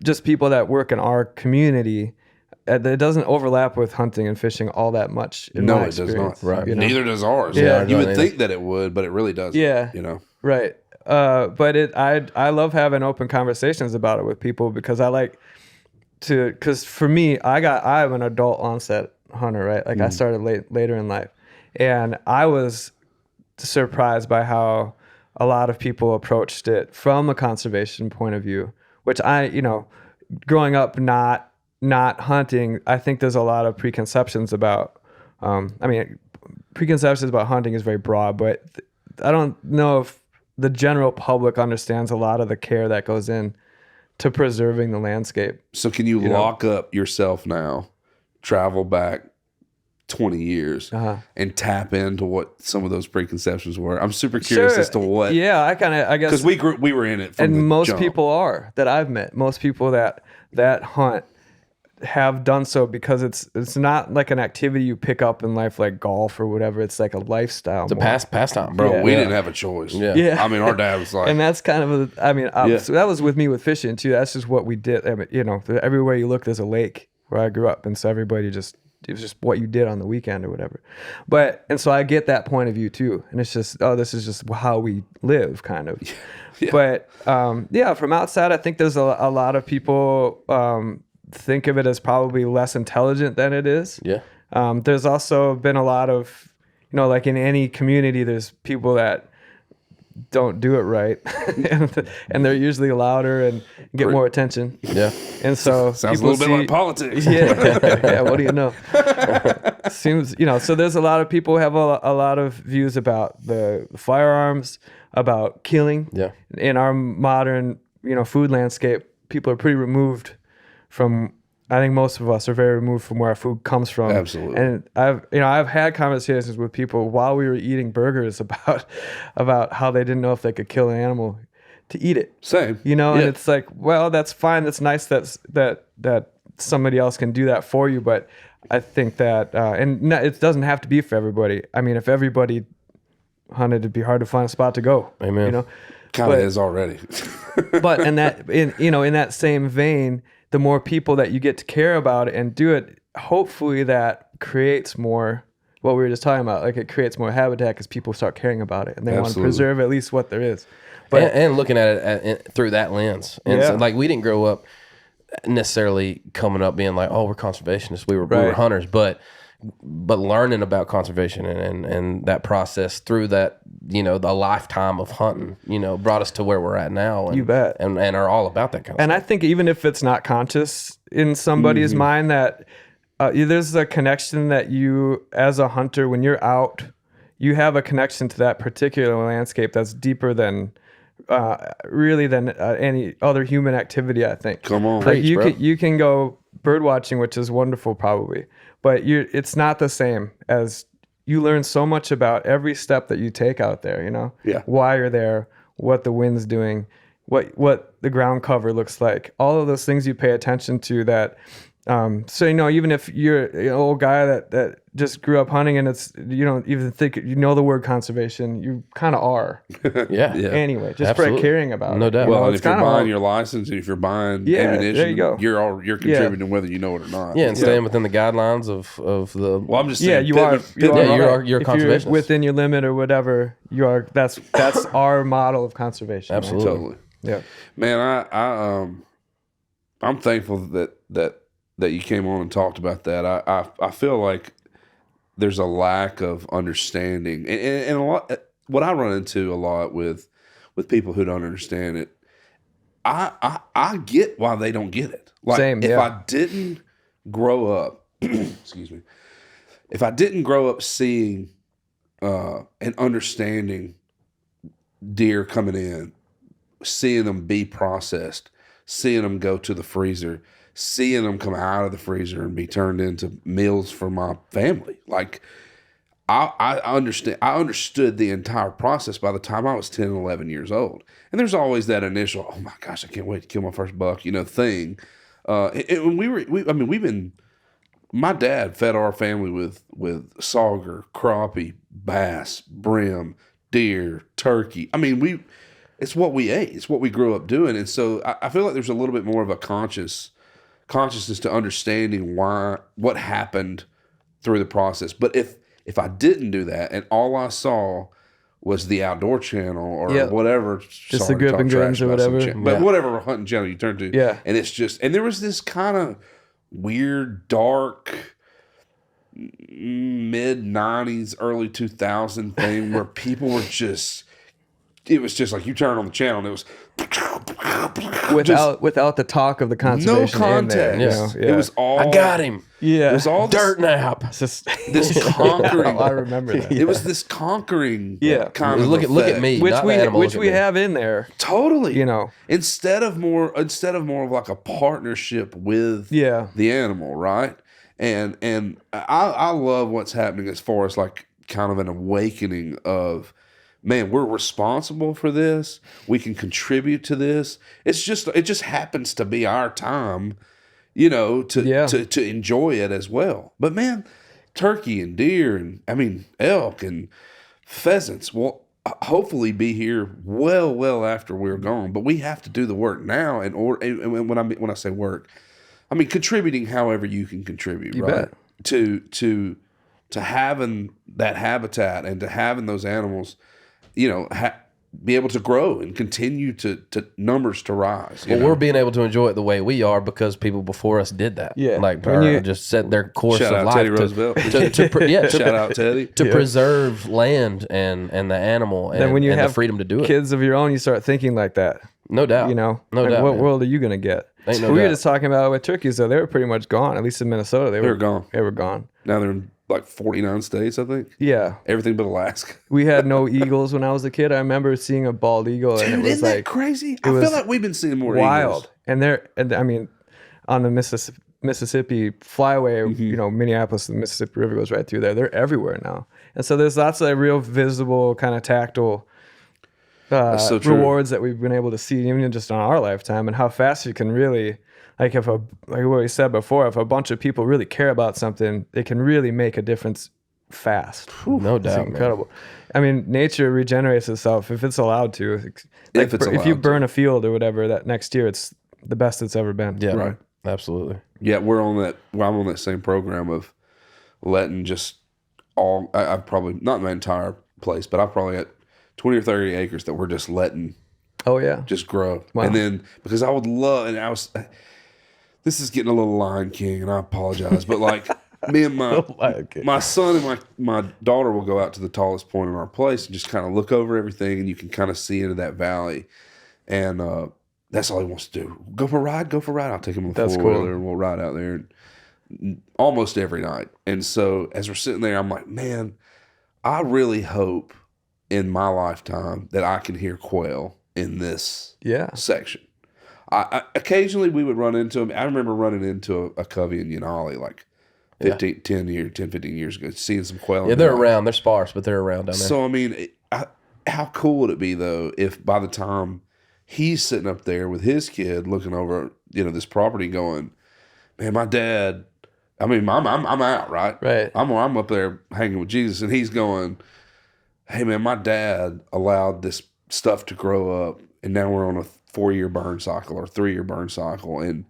just people that work in our community. It doesn't overlap with hunting and fishing all that much. No, it does not. Right. Neither does ours. Yeah. You would think that it would, but it really doesn't. Yeah. Right. But I love having open conversations about it with people because I like to, because for me, I'm an adult onset hunter, right? Like I started later in life, and I was surprised by how a lot of people approached it from a conservation point of view, which growing up not hunting, I think there's a lot of preconceptions about, preconceptions about hunting is very broad, but I don't know if the general public understands a lot of the care that goes in to preserving the landscape. So can you lock up yourself now, travel back 20 years and tap into what some of those preconceptions were? I'm super curious as to what. Yeah, I guess. Because we were in it from and the most jump. people are that I've met. Most people that hunt have done so because it's not like an activity you pick up in life like golf or whatever. It's like a lifestyle. It's a pastime, Bro, Yeah. we didn't have a choice. Yeah. I mean, our dad was like, And that's kind of so that was with me with fishing too. That's just what we did. I mean, everywhere you look, there's a lake where I grew up, and so everybody it was just what you did on the weekend or whatever. And so I get that point of view too, and it's just this is just how we live, kind of. Yeah. But from outside, I think there's a lot of people think of it as probably less intelligent than it is. Yeah. There's also been a lot of, like in any community, there's people that don't do it right, and they're usually louder and get more attention. Yeah. And so sounds a little bit like politics. Yeah. What do you know? Seems, so there's a lot of people who have a lot of views about the firearms, about killing. Yeah. In our modern, food landscape, people are pretty removed from, I think most of us are very removed from where our food comes from. Absolutely. And I've had conversations with people while we were eating burgers about how they didn't know if they could kill an animal to eat it. Same. And it's like, well, that's fine. That's nice that somebody else can do that for you. But I think that, it doesn't have to be for everybody. I mean, if everybody hunted, it'd be hard to find a spot to go. Amen. Kind of is already. But in that same vein, the more people that you get to care about it and do it, hopefully that creates more, what we were just talking about, like it creates more habitat because people start caring about it and they want to preserve at least what there is. But and looking at it through that lens. And so, like, we didn't grow up necessarily coming up being like, oh, we're conservationists. We were hunters, but learning about conservation and that process through that, the lifetime of hunting, brought us to where we're at now. And, you bet. And are all about that kind of and stuff. I think even if it's not conscious in somebody's mind, that there's a connection that you, as a hunter, when you're out, you have a connection to that particular landscape that's deeper than any other human activity, I think. Come on. Like you can go bird watching, which is wonderful probably, but it's not the same as you learn so much about every step that you take out there, Yeah. why you're there, what the wind's doing, what the ground cover looks like, all of those things you pay attention to that. So, even if you're an old guy that just grew up hunting and you don't even think, the word conservation, you kind of are. Yeah. Anyway, just Absolutely. for caring about No it. doubt. Well, and it's if you're kinda buying your license and if you're buying ammunition, there you go. you're contributing whether you know it or not. Yeah, and staying within the guidelines of the. Well, I'm just saying. you are. you're a If conservationist. you're within your limit or whatever, you are. That's our model of conservation. right? Absolutely. Totally. Yeah. Man, I'm thankful that you came on and talked about that. I feel like there's a lack of understanding, and a lot. What I run into a lot with people who don't understand it, I get why they don't get it. Like, Same, if yeah. I didn't grow up, excuse me, if I didn't grow up seeing and understanding deer coming in, seeing them be processed, seeing them go to the freezer, seeing them come out of the freezer and be turned into meals for my family. Like, I understood the entire process by the time I was 10 and 11 years old. And there's always that initial, oh my gosh, I can't wait to kill my first buck, thing. And my dad fed our family with sauger, crappie, bass, brim, deer, turkey. I mean, it's what we ate. It's what we grew up doing. And so I feel like there's a little bit more of a consciousness to understanding what happened through the process. But if I didn't do that and all I saw was the Outdoor Channel or whatever, just the Grip and Guns or whatever, but whatever hunting channel you turn to, and it's just, and there was this kind of weird, dark, mid 90s, early 2000 thing where people were just, it was just like you turn on the channel and it was without the talk of the conservation. No context. It was all, I got him. Yeah, it was all dirt nap. This conquering. I remember that. It was this conquering. Kind of look at me. Which we have in there. Totally. You know, instead of more of like a partnership with the animal, right? And I love what's happening as far as like kind of an awakening of, man, we're responsible for this. We can contribute to this. It just happens to be our time, you know, to enjoy it as well. But man, turkey and deer and elk and pheasants will hopefully be here well after we're gone. But we have to do the work now. And when I say work, I mean contributing however you can contribute, you right? Bet. To having that habitat and to having those animals, you know, be able to grow and continue to numbers to rise. Well, we're being able to enjoy it the way we are because people before us did that. Yeah, like just set their course shout of out life. Teddy Roosevelt. Shout out Teddy. To preserve land and the animal and, when you and have the freedom to do it. Kids of your own, you start thinking like that. No doubt. You know, no like, doubt. What world are you gonna get? Ain't no we were doubt. just talking about with turkeys though. They were pretty much gone. At least in Minnesota, they were gone. They were gone. Now they're in like 49 states, I think. Yeah. Everything but Alaska. We had no eagles when I was a kid. I remember seeing a bald eagle. Dude, and it was isn't that crazy? I feel like we've been seeing more wild. eagles. And I mean, on the Mississippi flyway, you know, Minneapolis, the Mississippi River goes right through there. They're everywhere now. And so there's lots of real visible, kind of tactile rewards that we've been able to see even just on our lifetime, and how fast you can really, like what we said before, if a bunch of people really care about something, it can really make a difference fast. No doubt. It's incredible. I mean, nature regenerates itself if it's allowed to. Like, if you burn a field or whatever, that next year it's the best it's ever been. Yeah, right. Absolutely. Yeah, I'm on that same program of letting just I've probably not my entire place, but I've probably got 20 or 30 acres that we're just letting just grow. Wow. And then because I would love, and this is getting a little Lion King, and I apologize, but like me and my son and my daughter will go out to the tallest point in our place and just kind of look over everything, and you can kind of see into that valley. And that's all he wants to do. Go for a ride. I'll take him on the four-wheeler and we'll ride out there almost every night. And so as we're sitting there, I'm like, man, I really hope in my lifetime that I can hear quail in this section. I occasionally we would run into them. I remember running into a covey in Yanali like 10, 15 years ago, seeing some quail. Yeah, they're around. They're sparse, but they're around down there. So, I mean, how cool would it be, though, if by the time he's sitting up there with his kid looking over, you know, this property going, man, my dad, I mean, I'm out, right? Right. I'm up there hanging with Jesus, and he's going, hey, man, my dad allowed this stuff to grow up, and now we're on a 4-year burn cycle or 3-year burn cycle, and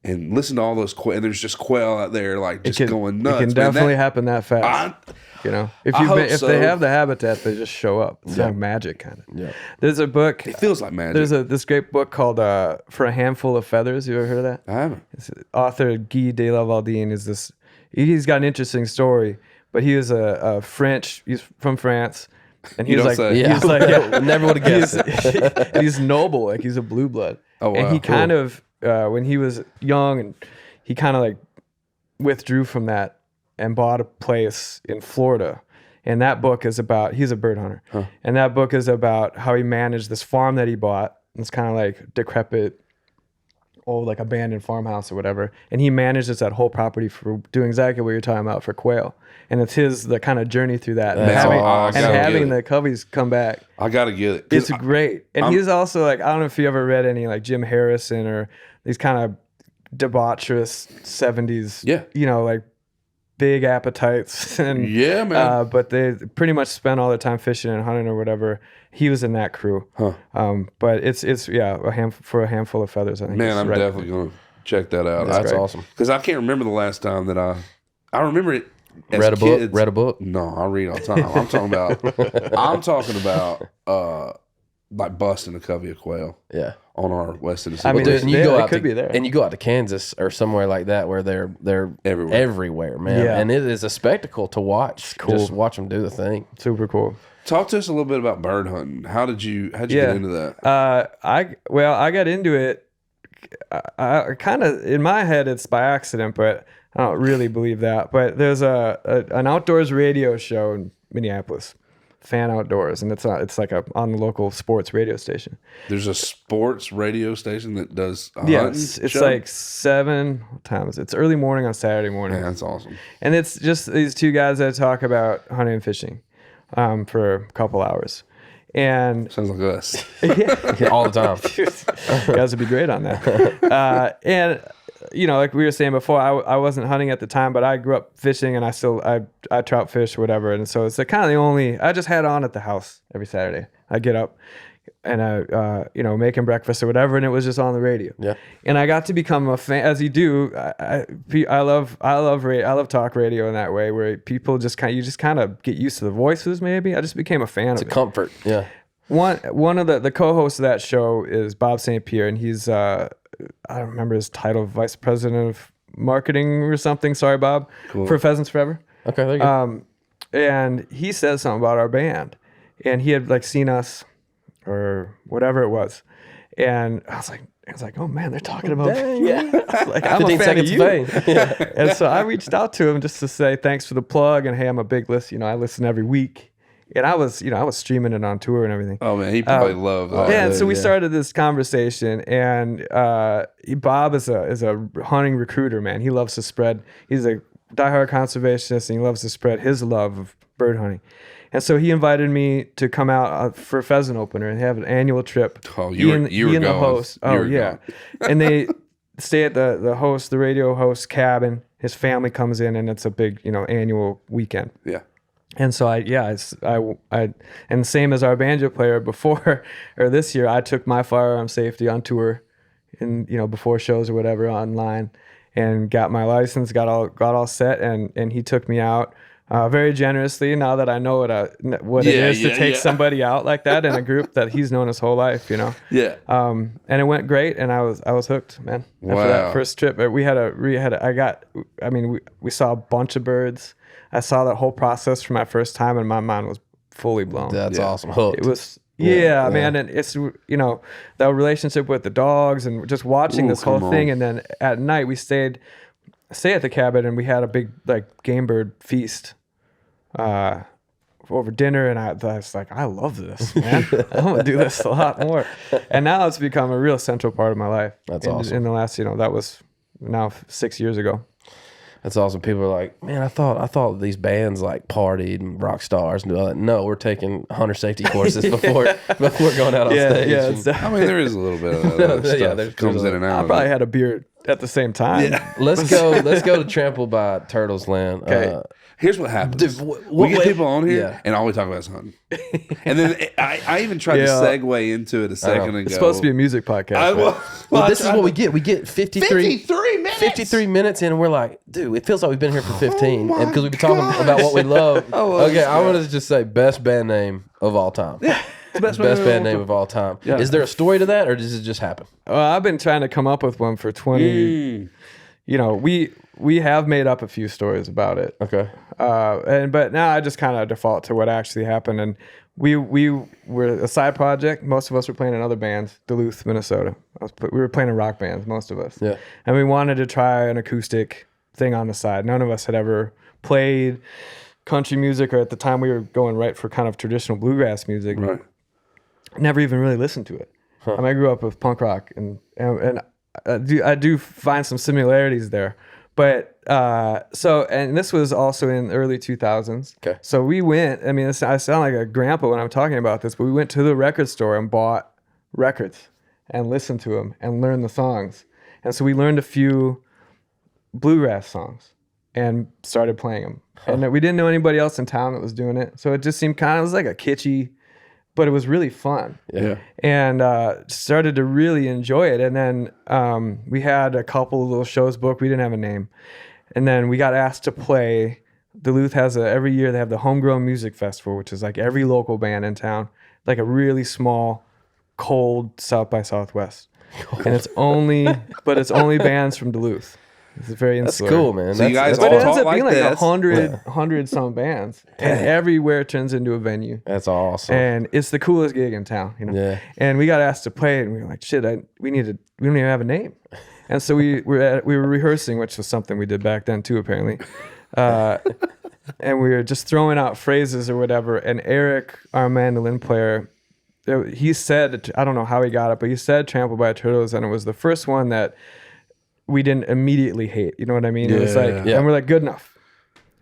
listen to all those quail, and there's just quail out there like just going nuts. It can definitely happen that fast. You know, if they have the habitat, they just show up. It's like magic, kind of. Yeah. There's a book. It feels like magic. There's this great book called "For a Handful of Feathers." You ever heard of that? I haven't. Author Guy de la Valdine is this. He's got an interesting story, but he is a French. He's from France, and he's like, never would have guessed it. He's noble, like he's a blue blood. Oh wow. And he kind of when he was young, and he kind of like withdrew from that and bought a place in Florida. And that book is about, he's a bird hunter. Huh. And that book is about how he managed this farm that he bought. It's kind of like decrepit, old, like abandoned farmhouse or whatever. And he manages that whole property for doing exactly what you're talking about for quail. And it's the kind of journey through that. And having the coveys come back. I got to get it. It's great. And he's also like, I don't know if you ever read any like Jim Harrison or these kind of debaucherous 70s, you know, like big appetites and man. But they pretty much spend all their time fishing and hunting or whatever. He was in that crew. But it's for a handful of feathers, I think. Man, I'm definitely going to check that out. That's awesome. Because I can't remember the last time that I remember it as read a kids. book. Read a book. No, I read all the time. I'm talking about like busting a covey of quail. Yeah. On our West Tennessee. I mean, and you go out could be there, and you go out to Kansas or somewhere like that where they're everywhere, man. Yeah. And it is a spectacle to watch. Cool. Just watch them do the thing. Super cool. Talk to us a little bit about bird hunting. How'd you get into that? I got into it. I kind of, in my head, it's by accident, but I don't really believe that. But there's an outdoors radio show in Minneapolis, Fan Outdoors, and it's like on the local sports radio station. There's a sports radio station that does it's like 7. What time is it? It's early morning on Saturday morning. Yeah, that's awesome. And it's just these two guys that talk about hunting and fishing for a couple hours. And sounds like us. Yeah, all the time. You guys would be great on that. And like we were saying before, I wasn't hunting at the time, but I grew up fishing, and I trout fish or whatever. And so it's kind of the only, I just had on at the house every Saturday. I get up and I making breakfast or whatever, and it was just on the radio. Yeah. And I got to become a fan, as you do. I love talk radio in that way, where people you just kind of get used to the voices. Maybe I just became a fan of it. It's a comfort. Yeah. One of the co-hosts of that show is Bob St. Pierre, and he's I don't remember his title, Vice President of Marketing or something. Sorry, Bob. Cool. For Pheasants Forever. Okay, there you go. And he said something about our band, and he had seen us or whatever it was, and I was like, oh man, they're talking about dang. yeah. I'm a fan of you. Yeah. And so I reached out to him just to say thanks for the plug, and hey, I'm a big listener. I listen every week. And I was streaming it on tour and everything. Oh man, he probably loved that. Yeah, and so we started this conversation, and Bob is a hunting recruiter, man. He loves to spread. He's a diehard conservationist, and he loves to spread his love of bird hunting. And so he invited me to come out for pheasant opener and have an annual trip. Oh, you were going. The host. Oh yeah, and they stay at the radio host cabin. His family comes in, and it's a big annual weekend. Yeah. And so and same as our banjo player before or this year, I took my firearm safety on tour, and before shows or whatever online, and got my license, got all set, and he took me out very generously. Now that I know what it is to take somebody out like that in a group that he's known his whole life, Yeah. And it went great, and I was hooked, man. Wow. After that first trip, we saw a bunch of birds. I saw that whole process for my first time, and my mind was fully blown. That's awesome. Hooked. It was, man. And it's, the relationship with the dogs and just watching this whole thing. And then at night we stay at the cabin, and we had a big game bird feast over dinner. And I was like, I love this, man. I'm going to do this a lot more. And now it's become a real central part of my life. That's awesome. In the last, that was now 6 years ago. That's awesome. People are like, man, I thought these bands partied and rock stars and all that. No, we're taking hunter safety courses before going out on stage. Yeah, I mean, there is a little bit of that stuff that comes in and out. I probably had a beer at the same time. Yeah. Let's go to Trampled by Turtles Land. Okay. Here's what happens. We get people on here, and all we talk about is hunting. And then I even tried to segue into it a second ago. It's supposed to be a music podcast. Well, this is what we get. We get 53 minutes. 53 minutes in, and we're like, dude, it feels like we've been here for 15. And because we've been talking about what we love. Okay, I want to just say best band name of all time. Yeah. Best band name of all time. Yeah. Is there a story to that, or does it just happen? I've been trying to come up with one for 20. We have made up a few stories about it. Okay. But now I just kind of default to what actually happened. And we were a side project. Most of us were playing in other bands, Duluth, Minnesota. We were playing in rock bands, most of us. Yeah. And we wanted to try an acoustic thing on the side. None of us had ever played country music, or at the time we were going right for kind of traditional bluegrass music. Right. Never even really listened to it. Huh. I grew up with punk rock, and I do find some similarities there. But and this was also in the early 2000s. Okay. So we went. I mean, I sound like a grandpa when I'm talking about this, but we went to the record store and bought records and listened to them and learned the songs. And so we learned a few bluegrass songs and started playing them. Huh. And we didn't know anybody else in town that was doing it, so it just seemed it was like a kitschy but it was really fun. Yeah. And started to really enjoy it. And then we had a couple of little shows booked. We didn't have a name. And then we got asked to play. Duluth has every year they have the Homegrown Music Festival, which is like every local band in town, like a really small, cold South by Southwest. And it's only bands from Duluth. It's very insular. That's cool, man. So you guys But all it ends talk up being like like this. 100 some bands, and everywhere turns into a venue. That's awesome. And it's the coolest gig in town, you know. Yeah. And we got asked to play it, and we were like, "Shit, we don't even have a name." And so we were rehearsing, which was something we did back then too, apparently. And we were just throwing out phrases or whatever. And Eric, our mandolin player, he said, I don't know how he got it, but he said "Trampled by Turtles," and it was the first one that we didn't immediately hate. You know what I mean? It was like, and we're like, good enough.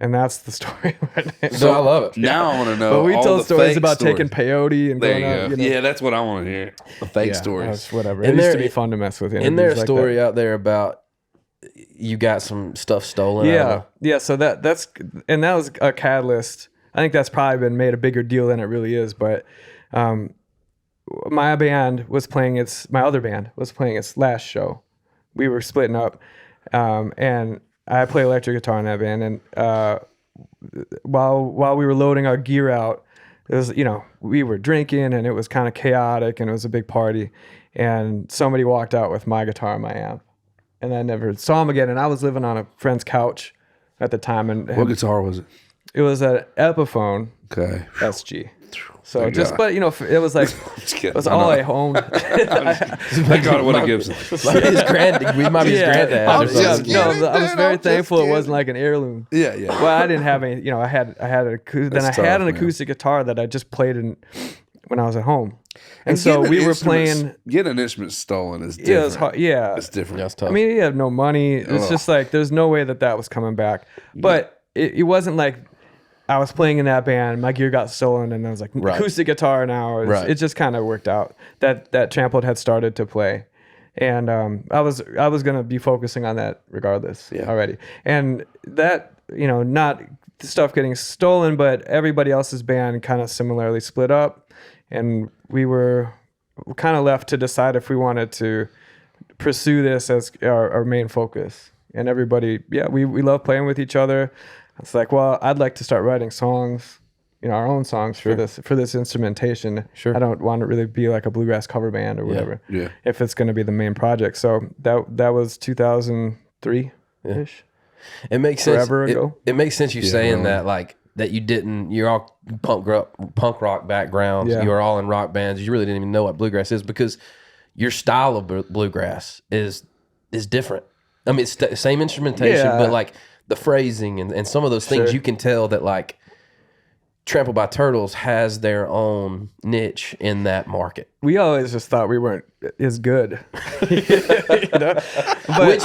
And that's the story. So I love it. Now I want to know. But we all told the stories fake about stories. taking peyote and There going you out. go. You know? Yeah, that's what I want to hear. The fake Yeah, stories. that's whatever. And It used to there- be fun to mess with. Isn't there a interviews like story that. out there about you got some stuff stolen? out of Yeah. So that was a catalyst. I think that's probably been made a bigger deal than it really is. But my other band was playing its last show. We were splitting up, and I play electric guitar in that band. And while we were loading our gear out, it was, we were drinking and it was kind of chaotic and it was a big party. And somebody walked out with my guitar and my amp, and I never saw him again. And I was living on a friend's couch at the time, and What guitar was it? it was an Epiphone Okay. SG. So Thank just, God. but it was like, Just kidding. it was I all know. I owned. Thank God it wasn't a Gibson. Like his granddad. We might be his granddad. I'm or just something. kidding. I was very I'm just thankful it kidding. wasn't like an heirloom. Yeah, yeah. Well, I didn't have any, I had an That's tough, an man. acoustic guitar that I just played when I was at home. And so getting we an were instrument- playing. Getting an instrument stolen is different. It was hard. Yeah. It's different. That's tough. I mean, he had no money. It's just like, there's no way that was coming back. But it wasn't like I was playing in that band, my gear got stolen, and I was like, Right. acoustic guitar now. Right. It just kind of worked out that Trampled had started to play. And I was going to be focusing on that regardless already. And that, not the stuff getting stolen, but everybody else's band kind of similarly split up. And we were kind of left to decide if we wanted to pursue this as our main focus. And everybody, we love playing with each other. It's like, well, I'd like to start writing songs, our own songs for this instrumentation. Sure. I don't want to really be like a bluegrass cover band or whatever. Yeah. If it's going to be the main project. So that was 2003 ish. It makes sense. Forever ago. It makes sense you saying that, like, that you're all punk rock backgrounds. Yeah. You're all in rock bands. You really didn't even know what bluegrass is because your style of bluegrass is different. I mean, it's the same instrumentation, Yeah. but like the phrasing and some of those things, Sure. you can tell that like Trampled by Turtles has their own niche in that market. We always just thought we weren't as good.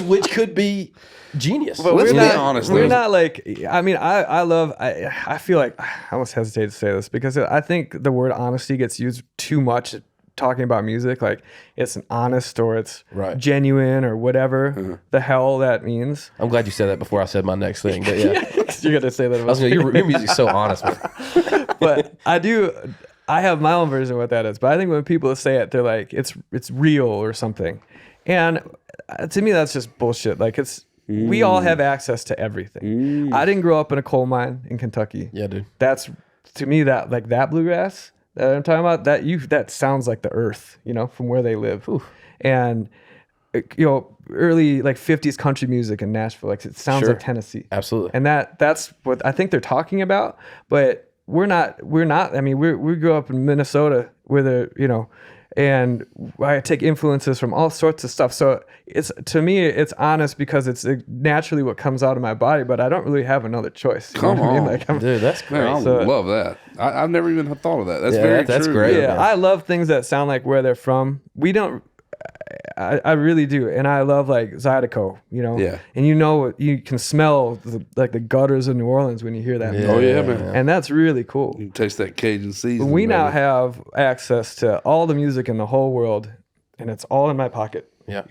Which could be genius. But Let's we're be not, honest, We're though. not like, I mean, I feel like, I almost hesitate to say this because I think the word honesty gets used too much talking about music. Like it's an honest or it's Right. genuine or whatever the hell that means. I'm glad you said that before I said my next thing. But yeah, You're going to say that I was about gonna, your music's so honest, man. But I have my own version of what that is. But I think when people say it, they're like, it's real or something. And to me, that's just bullshit. Like we all have access to everything. I didn't grow up in a coal mine in Kentucky. Yeah, dude. That's to me that bluegrass that I'm talking about, that sounds like the earth, from where they live. And early like 50s country music in Nashville, like it sounds Sure. like Tennessee. Absolutely. And that's what I think they're talking about, but we're not, I mean, we grew up in Minnesota where and I take influences from all sorts of stuff. So to me, it's honest because it's naturally what comes out of my body, but I don't really have another choice. You know Come what I mean? on. Like Dude, that's great. Man, I So- love that. I've never even thought of that. That's Yeah, very that's true. great. yeah, man. I love things that sound like where they're from. We don't. I really do, and I love like Zydeco, Yeah. And you can smell the gutters of New Orleans when you hear that, Oh, yeah, man. and that's really cool. You can taste that Cajun seasoning. We now baby. have access to all the music in the whole world, and it's all in my pocket. Yeah.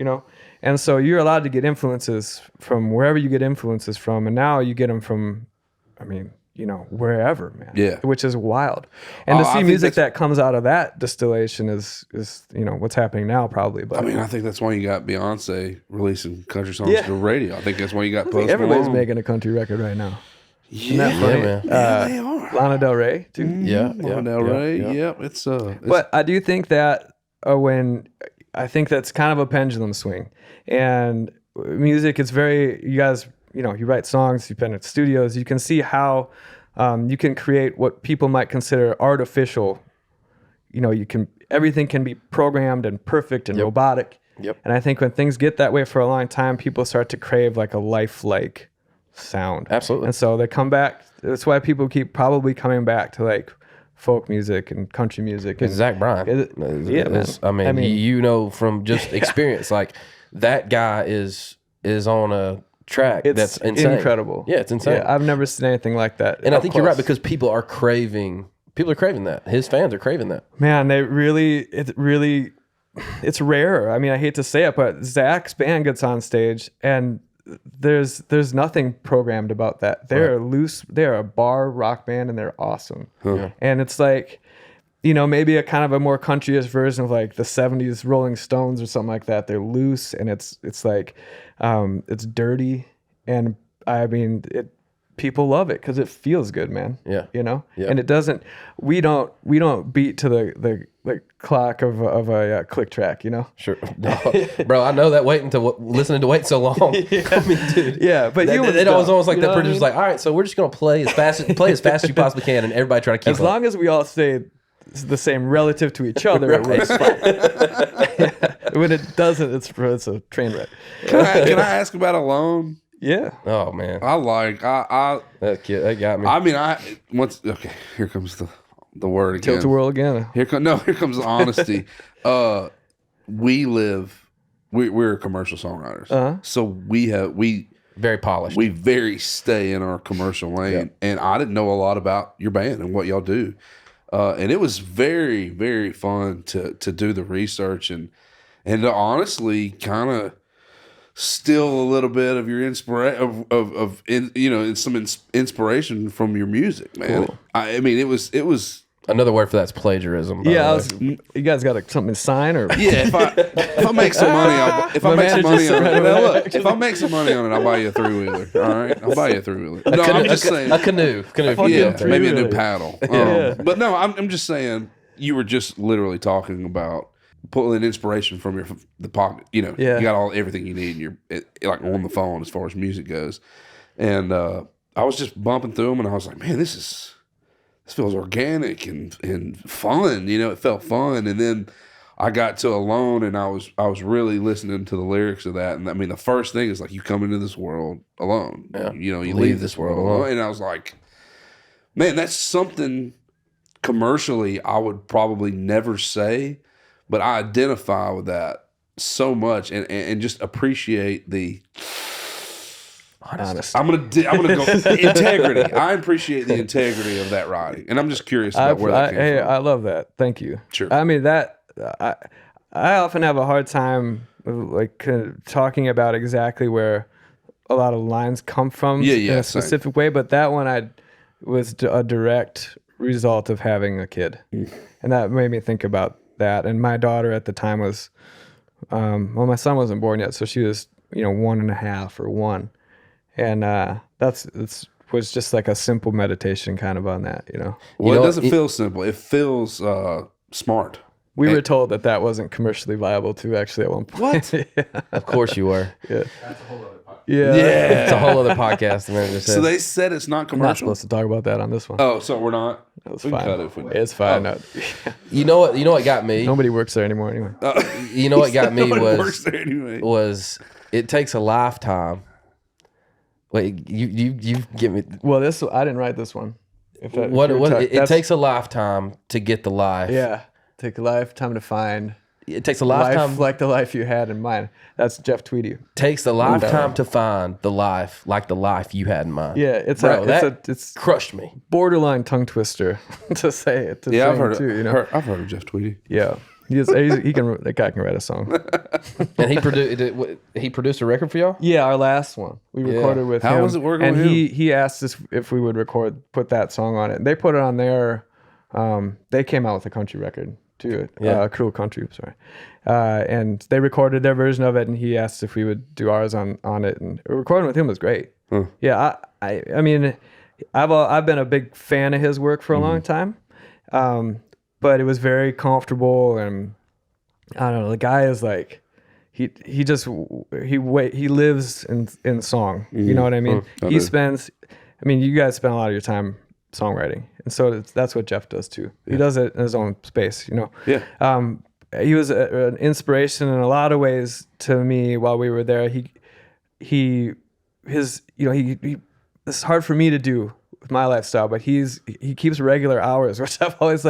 And so you're allowed to get influences from wherever you get influences from, and now you get them from, I mean, wherever, man. Yeah. Which is wild. And to I see think music that comes out of that distillation is what's happening now probably. But I think that's why you got Beyonce releasing country songs to the radio. I think that's why you got Post everybody's Malone. making a country record right now. Yeah, man. They are. Lana Del Rey, too. Lana Del Rey. Yep. It's But I do think that I think that's kind of a pendulum swing. And music is you guys, you write songs, you've been at studios, you can see how you can create what people might consider artificial. Everything can be programmed and perfect and robotic. Yep. And I think when things get that way for a long time, people start to crave like a lifelike sound. Absolutely. And so they come back. That's why people keep probably coming back to like folk music and country music. And Zach Bryan. From just experience, like that guy is on a track that's insane. Incredible. Yeah, it's insane. Yeah, I've never seen anything like that. And I think you're right, because people are craving that. His fans are craving that. Man, it's rare. I mean, I hate to say it, but Zach's band gets on stage and there's nothing programmed about that. They're loose. They're a bar rock band and they're awesome. Yeah. And it's like, maybe a kind of a more countryish version of like the 70s Rolling Stones or something like that. They're loose and it's like, it's dirty. And I mean, people love it because it feels good, man. Yeah. Yeah. And it doesn't, we don't beat to the clock of a click track, Sure. No. Bro, I know that listening to Wait so long. I mean, dude. Yeah, but it was almost like the producer's like, all right, so we're just going to play as fast as you possibly can, and everybody try to keep as long as we all stay the same relative to each other, it works fine. When it doesn't, it's a train wreck. Can I ask about Alone? Yeah. Oh man. That kid, that got me. I mean, here comes the word again. Tilt-a-whirl again. Here comes the honesty. We're commercial songwriters. So we very polished. We very stay in our commercial lane. And I didn't know a lot about your band and what y'all do. And it was very, very fun to do the research and to honestly kind of steal a little bit of your inspiration from your music, man. Cool. I mean, it was another word for that's plagiarism. You guys got something to sign or? Yeah, if I make some money, if I make some money on it, I'll buy you a 3-wheeler. All right, I'll buy you a 3-wheeler. No, I'm just saying a canoe. Yeah, maybe a new paddle. But no, I'm just saying you were just literally talking about pulling inspiration from the pocket. You got everything you need. You're like on the phone as far as music goes, and I was just bumping through them, and I was like, man, this feels organic and fun. It felt fun, and then I got to Alone, and I was really listening to the lyrics of that. And I mean, the first thing is like, you come into this world alone. Yeah. You leave this world alone. And I was like, man, that's something commercially I would probably never say, but I identify with that so much and just appreciate the honesty. I'm gonna go integrity. I appreciate the integrity of that writing, and I'm just curious about where that came from. I love that. Thank you. Sure. I mean I often have a hard time talking about exactly where a lot of lines come from in a specific way, but that one was a direct result of having a kid, and that made me think about that. And my daughter at the time was, my son wasn't born yet, so she was 1.5 or 1. And it was just like a simple meditation kind of on that, Well, it doesn't feel simple. It feels smart. We were told that wasn't commercially viable too, actually, at one point. What? Yeah. Of course you were. Yeah. That's a whole other podcast. Yeah. It's a whole other podcast. Man, so they said it's not We're not commercial? supposed to talk about that on this one. Oh, so we're not? It's We can fine. cut it if we need. It's fine. Oh. No. You know what got me? Nobody works there anymore anyway. You know what got me Nobody works there anyway. was it takes a lifetime. Wait, you give me Well, I didn't write this one. it takes a lifetime to get the life. Yeah. Take a lifetime to find It takes a lifetime. life like the life you had in mind. That's Jeff Tweedy. Takes a lifetime to find the life like the life you had in mind. Yeah, it's it's crushed me. borderline tongue twister to say it. Yeah, I've heard too. I've heard of Jeff Tweedy. Yeah, The guy can write a song. And he produced a record for y'all? Yeah, our last one. We recorded with him. How was it working with him? And he asked us if we would put that song on it. And they put it on their, they came out with a country record too. Cruel Country, sorry. And they recorded their version of it, and he asked if we would do ours on it. And recording with him was great. Yeah, I mean, I've been a big fan of his work for a long time. But it was very comfortable, and I don't know, the guy is like, he lives in song. You know what I mean? You guys spend a lot of your time songwriting, and so that's what Jeff does too. He does it in his own space, you know. He was an inspiration in a lot of ways to me while we were there. It's hard for me to do with my lifestyle, but he keeps regular hours, which I've always